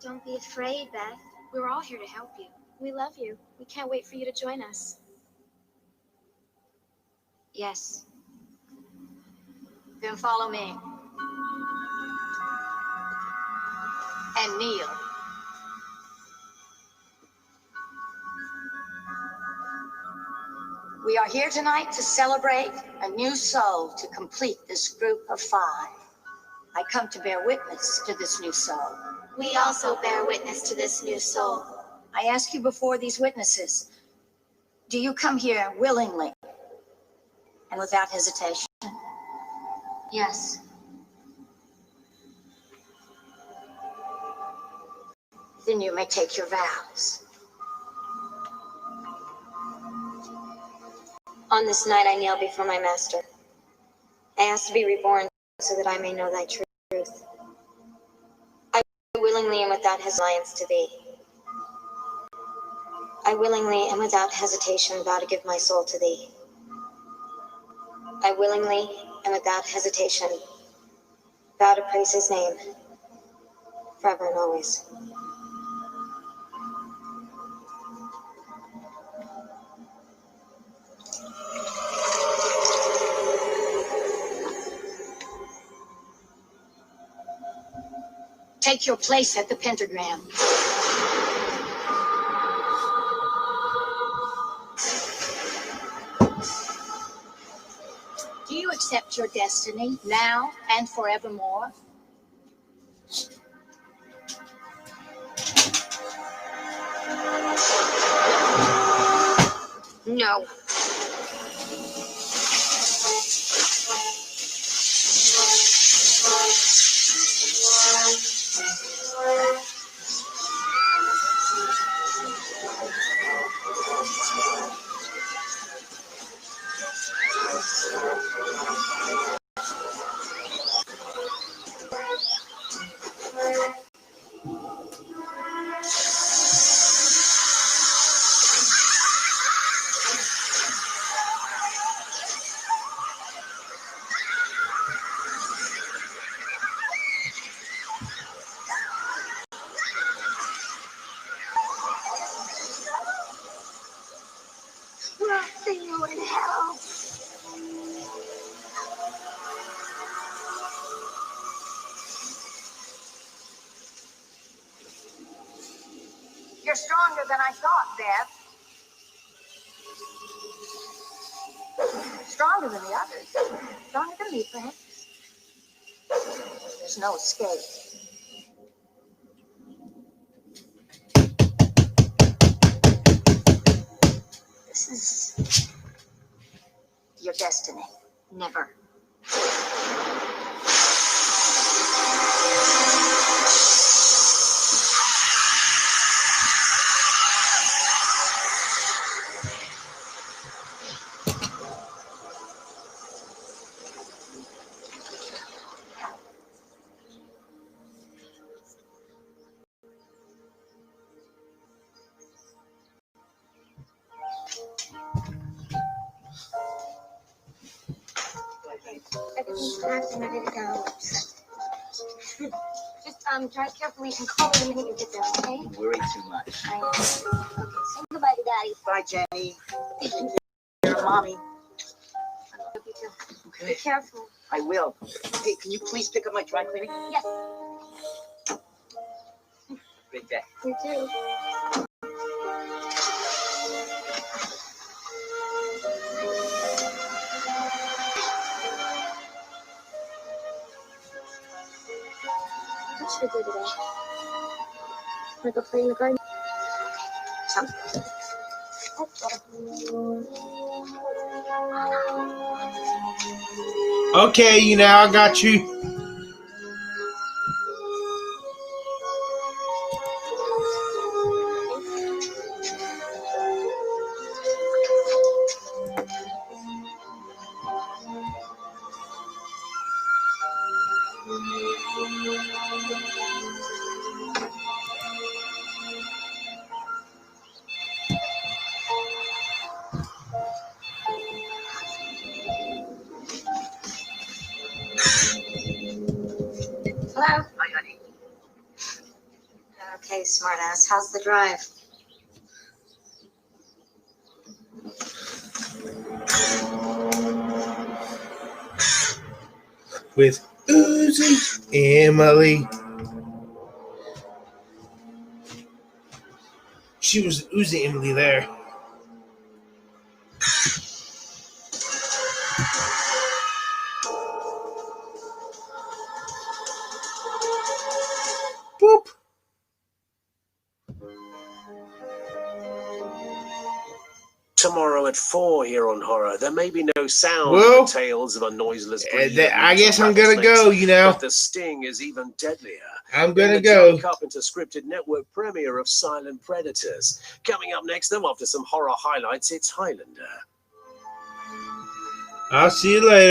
Don't be afraid, Beth. We're all here to help you. We love you. We can't wait for you to join us. Yes. Then follow me. And kneel. We are here tonight to celebrate a new soul to complete this group of 5. I come to bear witness to this new soul. We also bear witness to this new soul. I ask you before these witnesses, do you come here willingly and without hesitation? Yes. Then you may take your vows. On this night I kneel before my master. I ask to be reborn so that I may know thy truth. I willingly and without hesitation to thee. I willingly and without hesitation vow to give my soul to thee. I willingly and without hesitation vow to praise his name forever and always. Take your place at the pentagram. Do you accept your destiny now and forevermore? No. We'll see you in hell. You're stronger than I thought, Beth. Stronger than the others. Stronger than me, perhaps. There's no escape. This is your destiny. Never. Everything's packed and ready to go. Just drive carefully and call me the minute you get there, okay? Worry too much. I know. Okay, say goodbye to Daddy. Bye, Jenny. Take care of Mommy. Be careful. I will. Hey, can you please pick up my dry cleaning? Yes. Great day. You too. What should we do today? Wanna go play in the garden? Sounds good. Okay, you know, I got you. Hello? Hi, honey. Okay, smartass. How's the drive? With Uzi Emily. She was Uzi Emily there. Boop. Tomorrow at 4 here on Horror. There may be no sound Well, of the tales of a noiseless breed. I guess I'm gonna go, you know. But the sting is even deadlier. I'm gonna In the go. John Carpenter scripted network premiere of Silent Predators. Coming up next, though, after some horror highlights, it's Highlander. I'll see you later.